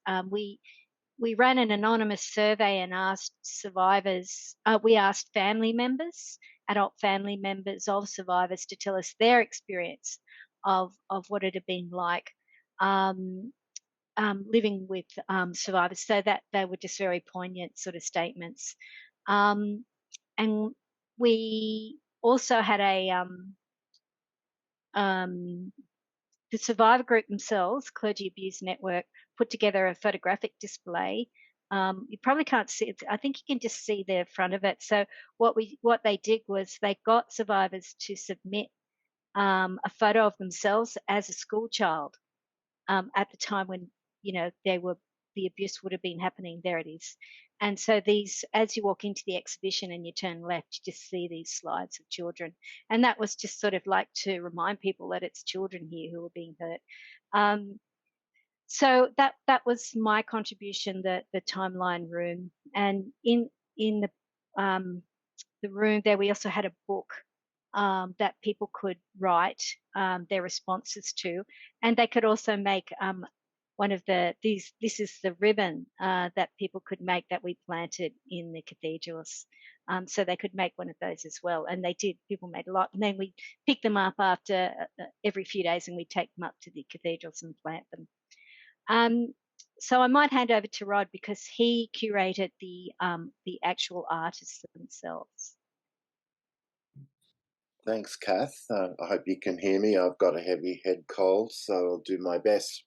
we ran an anonymous survey and asked survivors, we asked family members, adult family members of survivors to tell us their experience of what it had been like living with survivors, so that they were just very poignant sort of statements. And we also had the survivor group themselves, Clergy Abuse Network, put together a photographic display. You probably can't see it. I think you can just see the front of it. So what they did was they got survivors to submit a photo of themselves as a school child at the time when the abuse would have been happening. There it is. And so these, as you walk into the exhibition and you turn left, you just see these slides of children. And that was just sort of like to remind people that it's children here who are being hurt. So that was my contribution, the timeline room. And in the room there, we also had a book that people could write their responses to, and they could also make one of this is the ribbon that people could make that we planted in the cathedrals. So they could make one of those as well. And they did, people made a lot. And then we pick them up after every few days and we take them up to the cathedrals and plant them. So I might hand over to Rod because he curated the actual artists themselves. Thanks, Kath. I hope you can hear me. I've got a heavy head cold, so I'll do my best.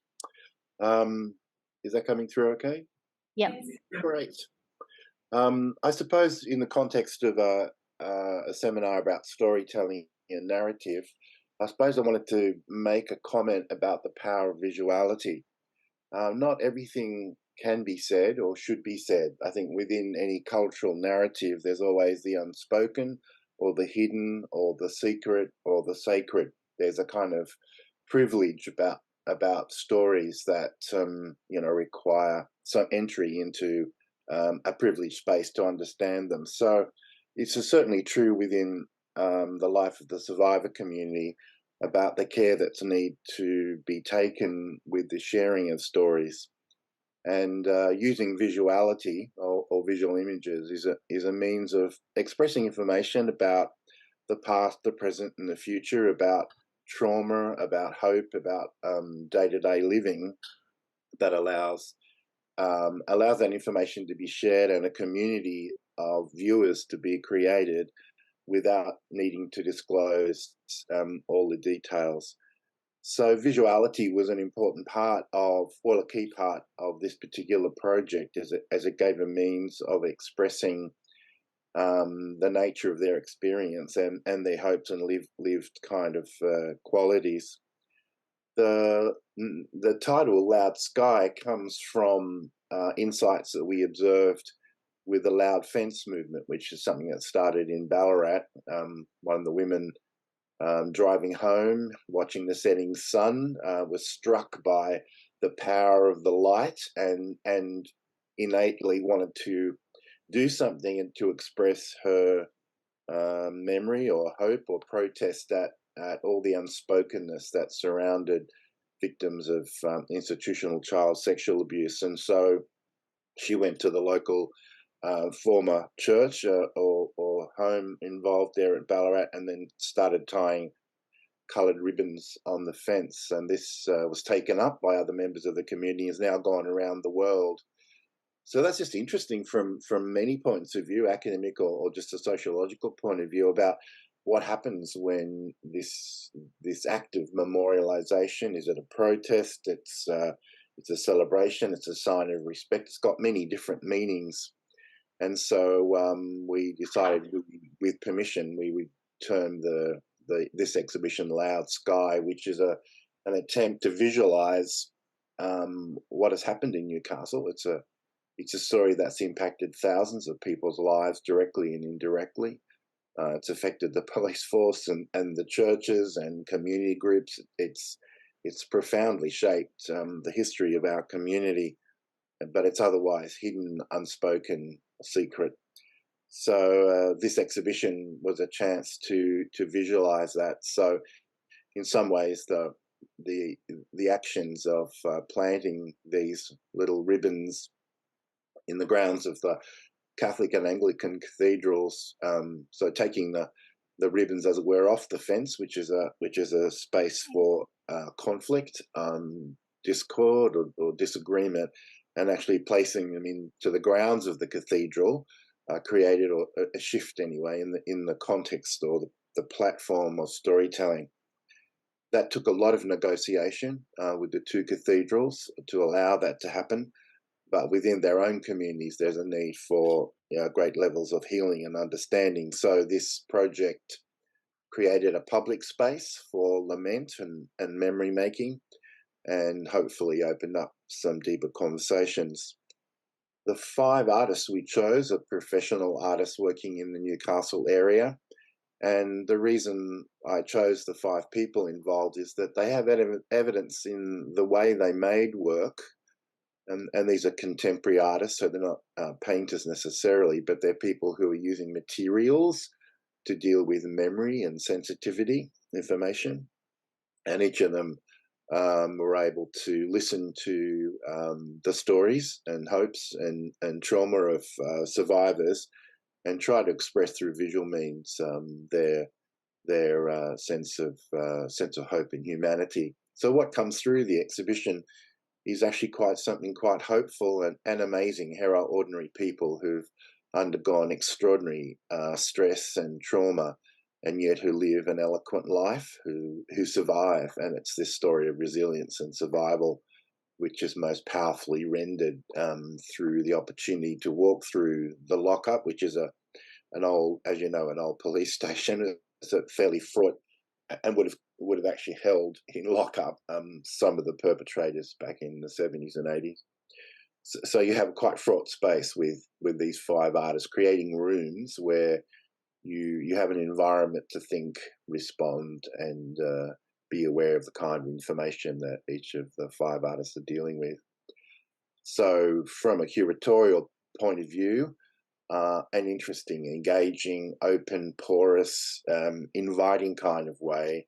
Is that coming through okay? Yep. Great. I suppose in the context of a seminar about storytelling and narrative, I suppose I wanted to make a comment about the power of visuality. Not everything can be said or should be said. I think within any cultural narrative, there's always the unspoken or the hidden or the secret or the sacred. There's a kind of privilege about stories that require some entry into a privileged space to understand them. So it's certainly true within the life of the survivor community about the care that's need to be taken with the sharing of stories. And using visuality or visual images is a means of expressing information about the past, the present, and the future, about trauma, about hope, about day-to-day living, that allows that information to be shared and a community of viewers to be created without needing to disclose all the details. So visuality was an important part of, well, a key part of this particular project, as it gave a means of expressing the nature of their experience and their hopes and lived kind of qualities. The title Loud Sky comes from insights that we observed with the Loud Fence movement, which is something that started in Ballarat. One of the women driving home, watching the setting sun, was struck by the power of the light and innately wanted to do something and to express her memory or hope or protest at all the unspokenness that surrounded victims of institutional child sexual abuse. And so she went to the local former church or home involved there at Ballarat and then started tying coloured ribbons on the fence. And this was taken up by other members of the community, has now gone around the world. So that's just interesting from many points of view, academic or just a sociological point of view, about what happens when this act of memorialization, is it a protest, it's a celebration, it's a sign of respect. It's got many different meanings. And so we decided, with permission, we would term this exhibition Loud Sky, which is an attempt to visualize what has happened in Newcastle. It's a story that's impacted thousands of people's lives directly and indirectly. It's affected the police force and the churches and community groups. It's profoundly shaped the history of our community, but it's otherwise hidden, unspoken, secret. So this exhibition was a chance to visualize that. So in some ways, the actions of planting these little ribbons in the grounds of the Catholic and Anglican cathedrals. So taking the ribbons, as it were, off the fence, which is a space for conflict, discord, or disagreement, and actually placing them into the grounds of the cathedral, created a shift anyway in the context or the platform of storytelling. That took a lot of negotiation with the two cathedrals to allow that to happen. But within their own communities, there's a need for great levels of healing and understanding. So this project created a public space for lament and memory making, and hopefully opened up some deeper conversations. The 5 artists we chose are professional artists working in the Newcastle area. And the reason I chose the 5 people involved is that they have evidence in the way they made work. And these are contemporary artists, so they're not painters necessarily, but they're people who are using materials to deal with memory and sensitivity information. And each of them were able to listen to the stories and hopes and trauma of survivors, and try to express through visual means their sense of hope and humanity. So what comes through the exhibition is actually something quite hopeful and amazing. Here are ordinary people who've undergone extraordinary stress and trauma, and yet who live an eloquent life, who survive. And it's this story of resilience and survival which is most powerfully rendered through the opportunity to walk through the lockup, which is an old police station. It's a fairly fraught, and would have actually held in lockup some of the perpetrators back in the 70s and 80s. So you have a quite fraught space with these 5 artists creating rooms where you have an environment to think, respond, and be aware of the kind of information that each of the 5 artists are dealing with. So from a curatorial point of view, an interesting, engaging, open, porous, inviting kind of way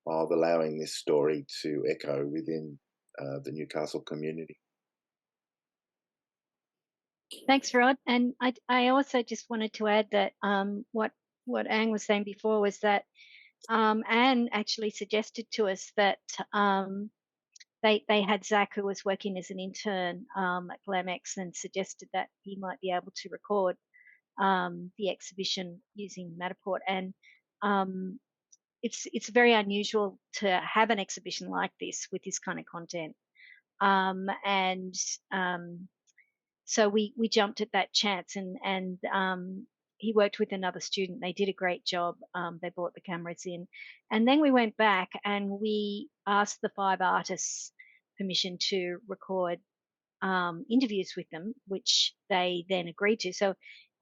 of allowing this story to echo within the Newcastle community. Thanks, Rod. And I also just wanted to add that what Ang was saying before was that Anne actually suggested to us that they had Zach, who was working as an intern at GlamX, and suggested that he might be able to record the exhibition using Matterport. And it's very unusual to have an exhibition like this with this kind of content. So we jumped at that chance, and he worked with another student. They did a great job. They brought the cameras in, and then we went back and we asked the 5 artists permission to record interviews with them, which they then agreed to. So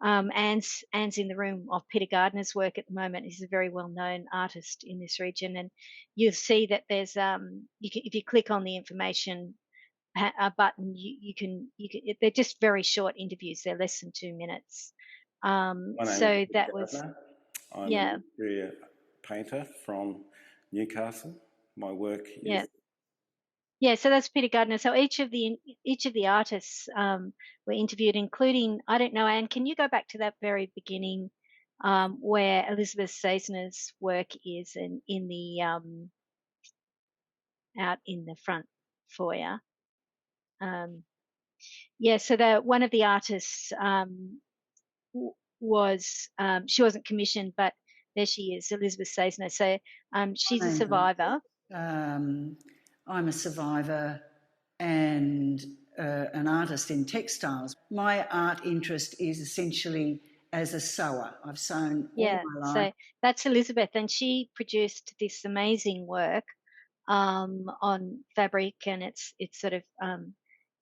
Anne's in the room of Peter Gardner's work at the moment. He's a very well-known artist in this region, and you'll see that there's if you click on the information button, you can they're just very short interviews. They're less than 2 minutes. So that was I'm an interior painter from Newcastle. My work is so that's Peter Gardner. So each of the artists were interviewed, including, I don't know, Anne, can you go back to that very beginning where Elizabeth Seisner's work is in the out in the front foyer? So one of the artists was she wasn't commissioned, but there she is, Elizabeth Seisner. So she's a survivor. I'm a survivor and an artist in textiles. My art interest is essentially as a sewer. I've sewn all my life. So that's Elizabeth, and she produced this amazing work on fabric, and it's sort of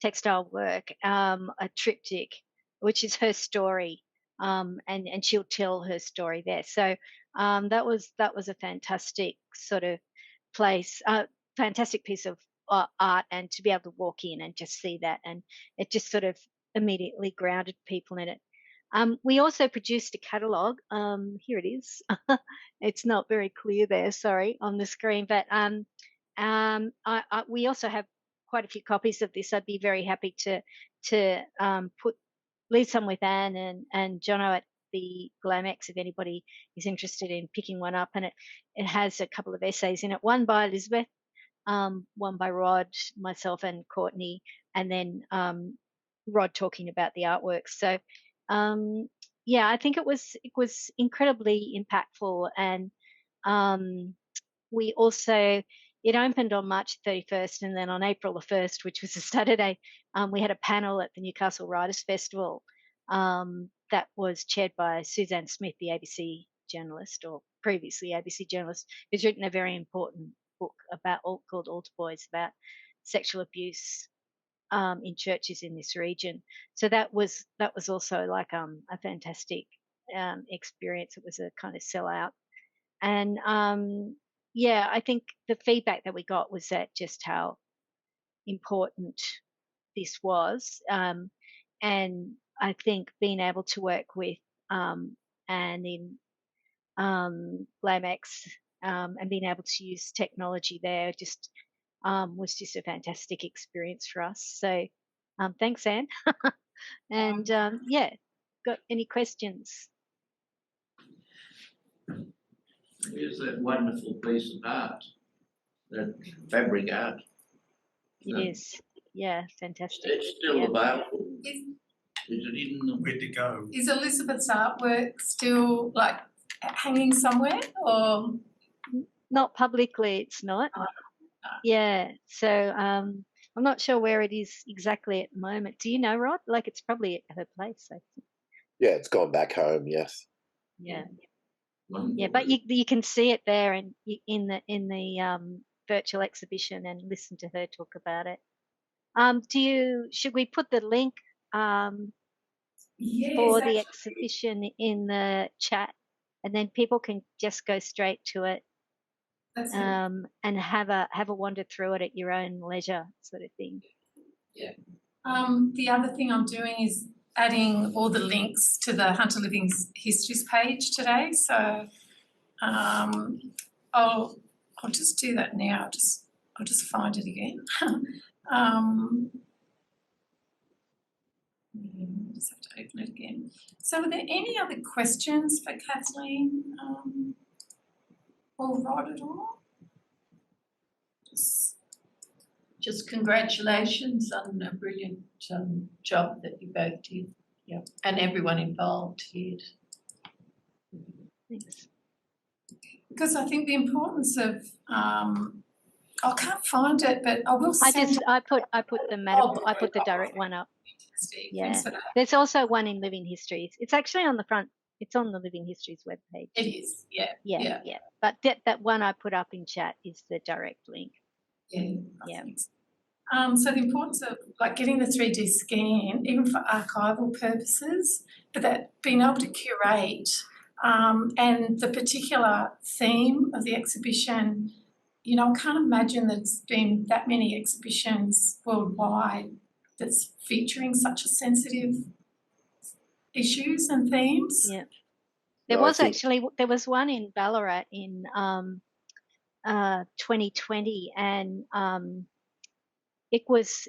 textile work, a triptych, which is her story, and she'll tell her story there. So that was a fantastic sort of place, fantastic piece of art, and to be able to walk in and just see that, and it just sort of immediately grounded people in it. We also produced a catalogue. Here it is. It's not very clear there, sorry, on the screen, but we also have quite a few copies of this. I'd be very happy to put leave some with Anne and Jono at the Glamex if anybody is interested in picking one up. And it has a couple of essays in it, one by Elizabeth, one by Rod, myself and Courtney, and then Rod talking about the artwork. So yeah, I think it was incredibly impactful. And we also, it opened on March 31st, and then on April the 1st, which was a Saturday, we had a panel at the Newcastle Writers Festival that was chaired by Suzanne Smith, the ABC journalist, or previously ABC journalist, who's written a very important book called Altar Boys, about sexual abuse in churches in this region. So that was also like a fantastic experience. It was a kind of sellout. And yeah, I think the feedback that we got was that just how important this was. And I think being able to work with Anne in Glamex and being able to use technology there just was just a fantastic experience for us. So thanks, Anne. And yeah, got any questions? Here's that wonderful piece of art, that fabric art. It is, yeah, fantastic. It's still available. Is it in the... Where to go? Is Elizabeth's artwork still like hanging somewhere, or? Not publicly, it's not. Yeah, so I'm not sure where it is exactly at the moment. Do you know, Rod? Like, it's probably at her place, I think. Yeah, it's gone back home. Yes. Yeah. Yeah, but you can see it there and in the virtual exhibition and listen to her talk about it. Should we put the link Yes, for the exhibition in the chat, and then people can just go straight to it and have a wander through it at your own leisure, sort of thing. Yeah. The other thing I'm doing is adding all the links to the Hunter Living Histories page today. So I'll just do that now. I'll just find it again. Just have to open it again. So, are there any other questions for Kathleen or Rod at all? Just congratulations on a brilliant job that you both did, yeah, and everyone involved did. Thanks. Because I think the importance of I can't find it, but I will send I put the direct one up. Yeah. There's also one in Living Histories. It's actually on the front. It's on the Living Histories webpage. It is, yeah. Yeah. But that one I put up in chat is the direct link. Yeah. So the importance of like getting the 3D scan, even for archival purposes, but that being able to curate and the particular theme of the exhibition, you know, I can't imagine there's been that many exhibitions worldwide that's featuring such a sensitive issues and themes. Yeah. There was one in Ballarat in 2020, and it was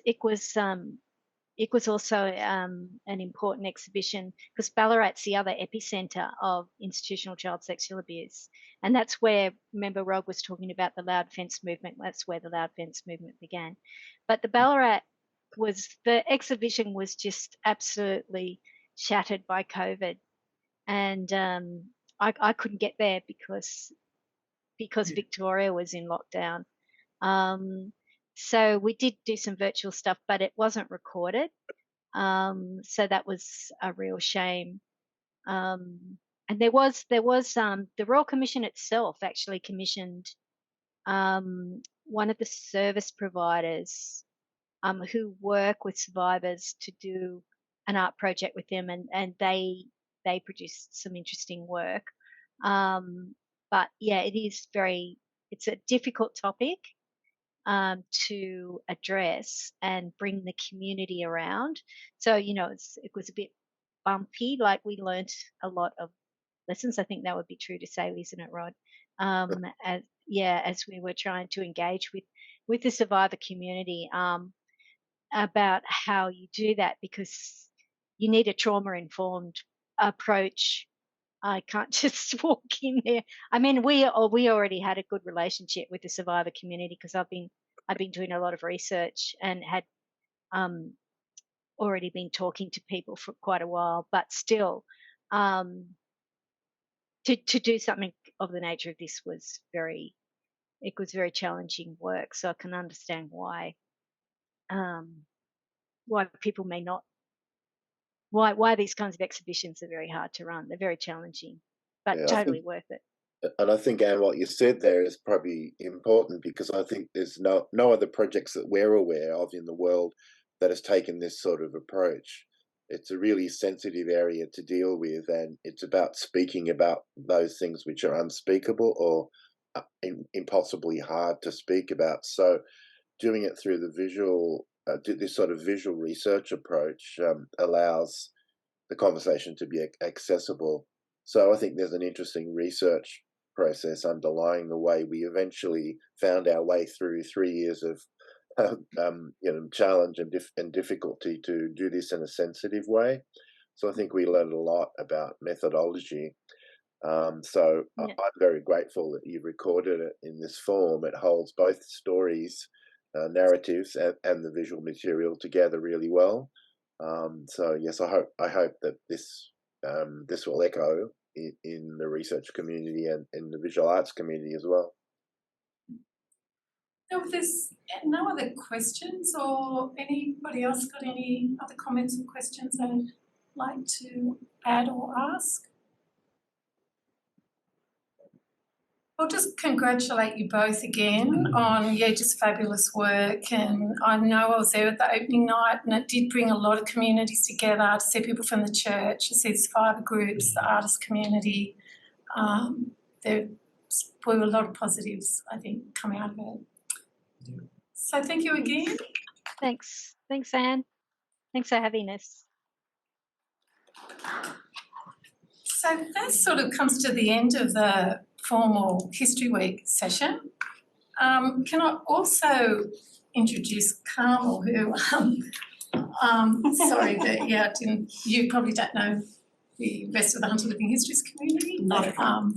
also an important exhibition because Ballarat's the other epicenter of institutional child sexual abuse, and that's where, remember, Rod was talking about the Loud Fence movement. That's where the Loud Fence movement began. But the exhibition was just absolutely shattered by COVID, and I couldn't get there because Victoria was in lockdown. So we did do some virtual stuff, but it wasn't recorded. So that was a real shame. And there was the Royal Commission itself actually commissioned one of the service providers who work with survivors to do an art project with them, and they produced some interesting work. But yeah, it's a difficult topic to address and bring the community around. So, you know, it was a bit bumpy, like we learnt a lot of lessons. I think that would be true to say, isn't it, Rod? As we were trying to engage with the survivor community about how you do that, because you need a trauma-informed approach. I can't just walk in there. I mean, we already had a good relationship with the survivor community because I've been doing a lot of research and had already been talking to people for quite a while. But still, to do something of the nature of this was very challenging work. So I can understand why people may not. Why these kinds of exhibitions are very hard to run. They're very challenging, but Yeah, totally worth it. And I think, Anne, what you said there is probably important because I think there's no other projects that we're aware of in the world that has taken this sort of approach. It's a really sensitive area to deal with, and it's about speaking about those things which are unspeakable or impossibly hard to speak about. So doing it through the visual, this sort of visual research approach allows the conversation to be accessible. So I think there's an interesting research process underlying the way we eventually found our way through 3 years of challenge and difficulty to do this in a sensitive way. So I think we learned a lot about methodology. So I'm very grateful that you've recorded it in this form. It holds both stories, narratives, and the visual material together really well. So yes, I hope that this will echo in the research community and in the visual arts community as well. Now, if there's no other questions or anybody else got any other comments or questions they'd like to add or ask? I'll just congratulate you both again on just fabulous work, and I know I was there at the opening night and it did bring a lot of communities together, to see people from the church, to see the survivor groups, the artist community. There were a lot of positives, I think, come out of it. Yeah. So thank you again. Thanks, Anne. Thanks for having us. So that sort of comes to the end of the formal History Week session. Can I also introduce Carmel, who, sorry, that you probably don't know the rest of the Hunter Living Histories community. Not at all.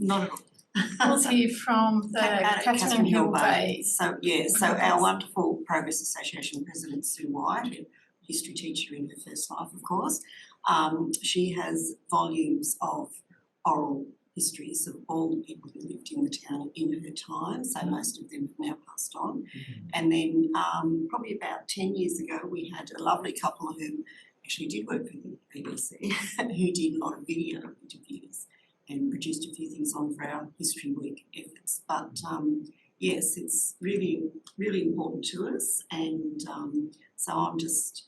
Was here from the Catherine Hill Bay. So our wonderful Progress Association President Sue White, a history teacher in her first life, of course, she has volumes of oral histories of all the people who lived in the town in her time, so most of them have now passed on. Mm-hmm. And then probably about 10 years ago, we had a lovely couple who actually did work for the BBC, who did a lot of video interviews and produced a few things on for our History Week efforts. But yes, it's really, really important to us, and so I'm just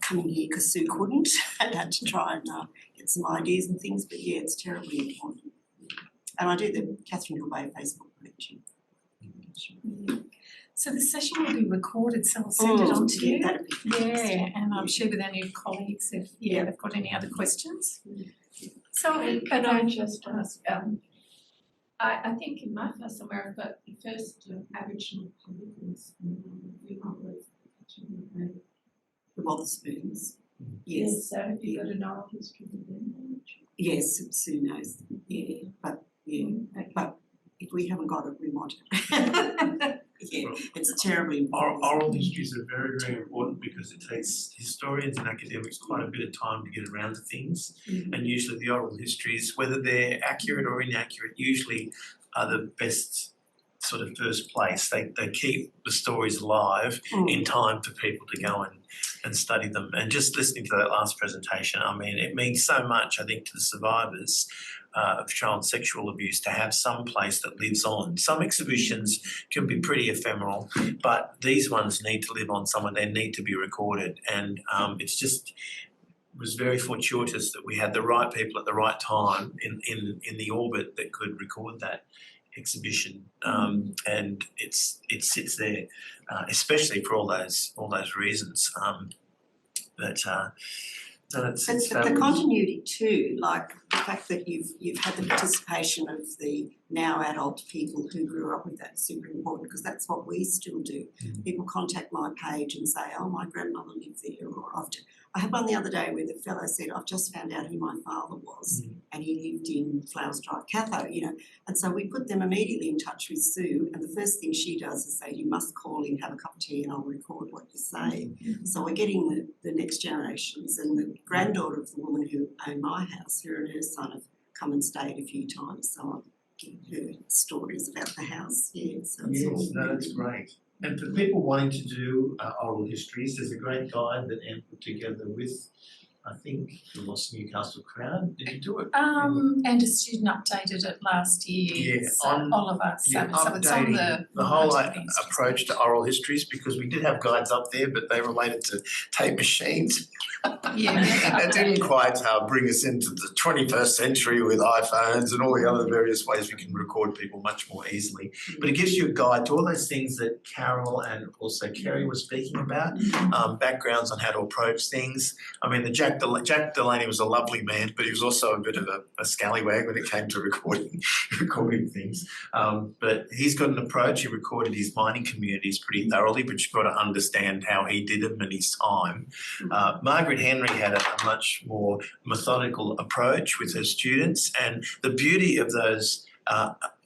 coming here because Sue couldn't and had to try and get some ideas and things, but yeah, it's terribly important. And I do the Catherine Hill Bay Facebook page. So the session will be recorded, so I'll send it on to you. Yeah, and I'll share with any colleagues if they've got any other questions. So can I just ask, I think in my first America, the first Aboriginal public was the Wotherspoons. Yes. So have you got an oral history with them? Yes, Sue knows. Yeah, but but if we haven't got it, we want it. Yeah, it's terribly important. Oral histories are very, very important because it takes historians and academics quite a bit of time to get around to things. Mm-hmm. And usually the oral histories, whether they're accurate or inaccurate, usually are the best sort of first place. They keep the stories alive in time for people to go and study them. And just listening to that last presentation, I mean, it means so much, I think, to the survivors of child sexual abuse to have some place that lives on. Some exhibitions can be pretty ephemeral, but these ones need to live on somewhere. They need to be recorded. And it was very fortuitous that we had the right people at the right time in the orbit that could record that exhibition, and it sits there, especially for all those reasons. The continuity too, like the fact that you've had the participation of the now adult people who grew up with that is super important, because that's what we still do. People contact my page and say, oh, my grandmother lived there, or I had one the other day where the fellow said, I've just found out who my father was, and he lived in Flowers Drive, Catho, you know. And so we put them immediately in touch with Sue, and the first thing she does is say, you must call in, have a cup of tea, and I'll record what you say. So we're getting the next generations, and the granddaughter of the woman who owned my house, her and her son have come and stayed a few times, so I'm giving her stories about the house. Yeah, so it's all that's great. And for people wanting to do oral histories, there's a great guide that Anne put together with, I think, the Lost Newcastle Crown. Did you do it? And a student updated it last year. Yeah, so on Oliver. So it's on updating the whole marketing approach to oral histories, because we did have guides up there, but they related to tape machines. That didn't quite bring us into the 21st century with iPhones and all the other various ways we can record people much more easily. But it gives you a guide to all those things that Carol and also Kerry were speaking about, backgrounds on how to approach things. I mean, Jack Delaney was a lovely man, but he was also a bit of a scallywag when it came to recording things. But he's got an approach. He recorded his mining communities pretty thoroughly, but you've got to understand how he did them in his time. Margaret Henry had a much more methodical approach with her students, and the beauty of those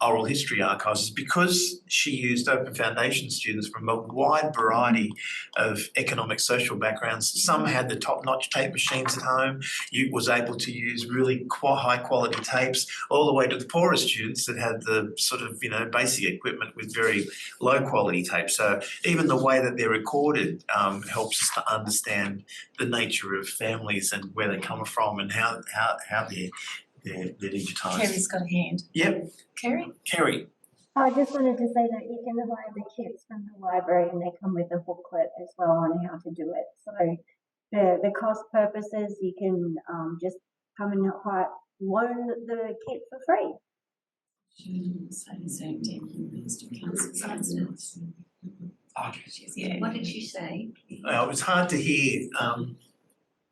oral history archives is because she used Open Foundation students from a wide variety of economic, social backgrounds. Some had the top-notch tape machines at home. You was able to use really high-quality tapes, all the way to the poorer students that had the sort of, basic equipment with very low-quality tapes. So even the way that they're recorded helps us to understand the nature of families and where they come from and how they're digitised. Kerry's got a hand. Yep. Kerry? I just wanted to say that you can hire the kits from the library, and they come with a booklet as well on how to do it. So the cost purposes, you can just come and loan the kit for free. What did she say? It was hard to hear.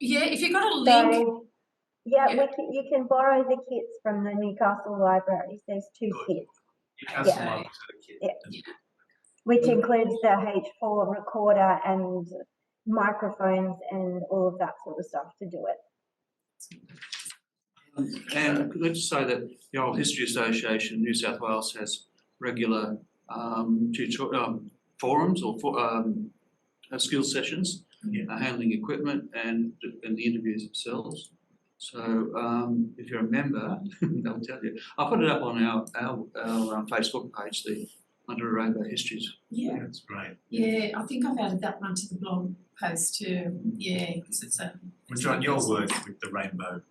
If you got a link. So, you can borrow the kits from the Newcastle libraries. There's 2 kits. Newcastle Which includes the H4 recorder and microphones and all of that sort of stuff to do it. And could I just say that the Oral History Association in New South Wales has regular forums or skill sessions, handling equipment and the interviews themselves. So if you're a member, they'll tell you. I'll put it up on our Facebook page, under Rainbow Histories. Yeah, that's great. Yeah, I think I've added that one to the blog post too. Yeah, because it's a. John, your work with the Rainbow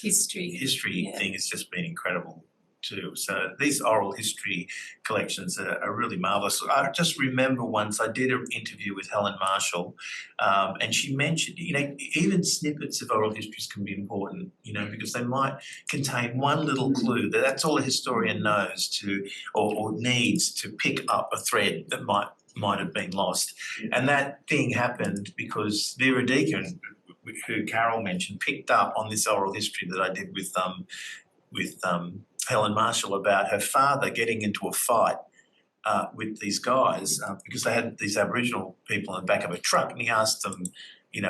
history thing has just been incredible too. So these oral history collections are really marvellous. I just remember once I did an interview with Helen Marshall, and she mentioned, even snippets of oral histories can be important, because they might contain one little clue. That's all a historian knows or needs to pick up a thread that might have been lost. And that thing happened because Vera Deacon, who Carol mentioned, picked up on this oral history that I did with Helen Marshall about her father getting into a fight with these guys because they had these Aboriginal people in the back of a truck, and he asked them,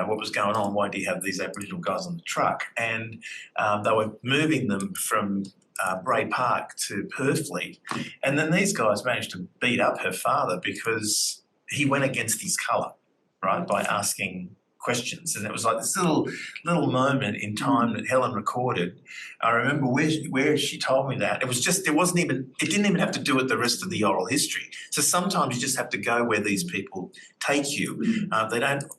what was going on? Why do you have these Aboriginal guys on the truck? And they were moving them from Bray Park to Purfleet, and then these guys managed to beat up her father because he went against his colour, right, by asking questions. And it was like this little moment in time that Helen recorded. I remember where she told me that. It didn't even have to do with the rest of the oral history. So sometimes you just have to go where these people take you.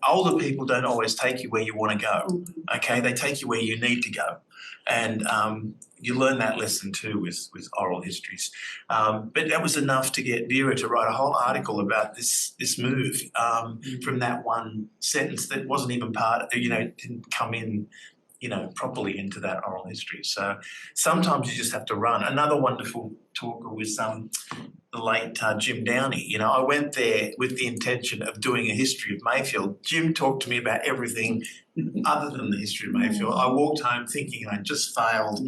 Older people don't always take you where you want to go. Okay, they take you where you need to go. And you learn that lesson too with oral histories. But that was enough to get Vera to write a whole article about this move from that one sentence that wasn't even didn't come in, properly into that oral history. So sometimes you just have to run. Another wonderful talker was the late Jim Downey. I went there with the intention of doing a history of Mayfield. Jim talked to me about everything other than the history of Mayfield. I walked home thinking I just failed.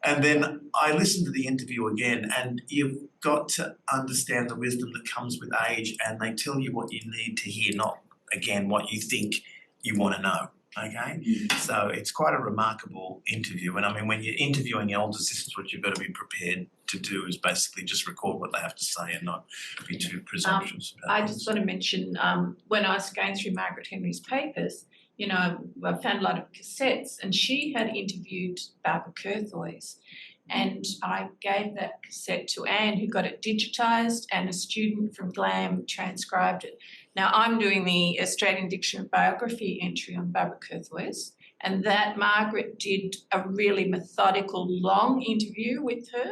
And then I listened to the interview again, and you've got to understand the wisdom that comes with age, and they tell you what you need to hear, not, again, what you think you want to know. Okay, so it's quite a remarkable interview, and I mean, when you're interviewing elders, this is what you've got to be prepared to do: is basically just record what they have to say and not be too presumptuous about I things. just want to mention when I was going through Margaret Henry's papers, you know, I found a lot of cassettes, and she had interviewed Barbara Curthoys, and I gave that cassette to Anne, who got it digitised, and a student from GLAM transcribed it. Now, I'm doing the Australian Dictionary biography entry on Barbara Curthoys, and that Margaret did a really methodical, long interview with her,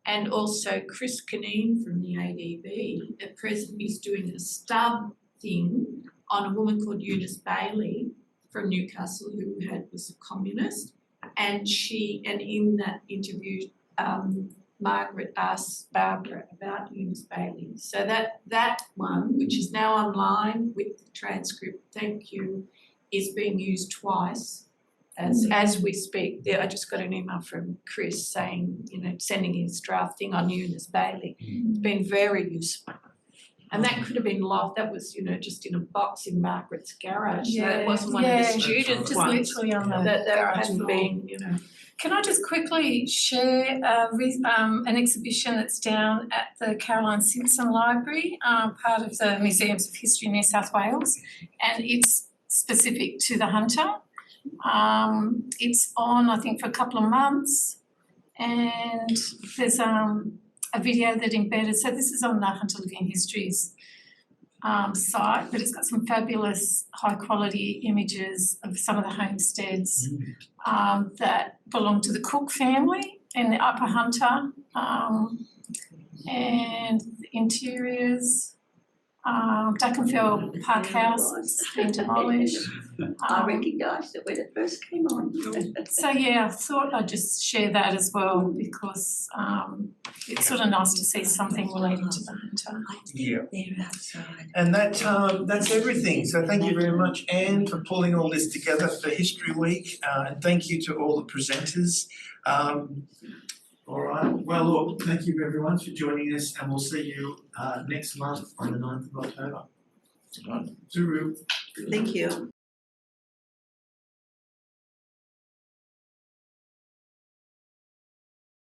and also Chris Caneen from the ADB at present is doing a stub thing on a woman called Eunice Bailey from Newcastle who was a communist, and in that interview, Margaret asked Barbara about Eunice Bailey. So that one, which is now online with the transcript, thank you, is being used twice as we speak. I just got an email from Chris saying, you know, sending his draft thing on Eunice Bailey. It's been very useful. And that could have been lost. That was, you know, just in a box in Margaret's garage. So it wasn't one of the students' just ones. literally on the That garage hasn't wall. been, you know. Can I just quickly share an exhibition that's down at the Caroline Simpson Library, part of the Museums of History New South Wales, and it's specific to the Hunter. It's on, I think, for a couple of months, and there's a video that embedded, so this is on the Hunter Living Histories site, but it's got some fabulous high quality images of some of the homesteads that belong to the Cook family in the Upper Hunter, and the interiors. Duckenfell Park House has been demolished. I recognised it when it first came on. So yeah, I thought I'd just share that as well because it's sort of nice to see something related to the Hunter. Yeah. They're outside. And that's everything. So thank you very much, Anne, for pulling all this together for History Week. And thank you to all the presenters. All right. Well, look, thank you everyone for joining us, and we'll see you next month on the 9th of October. Zuru. Thank you.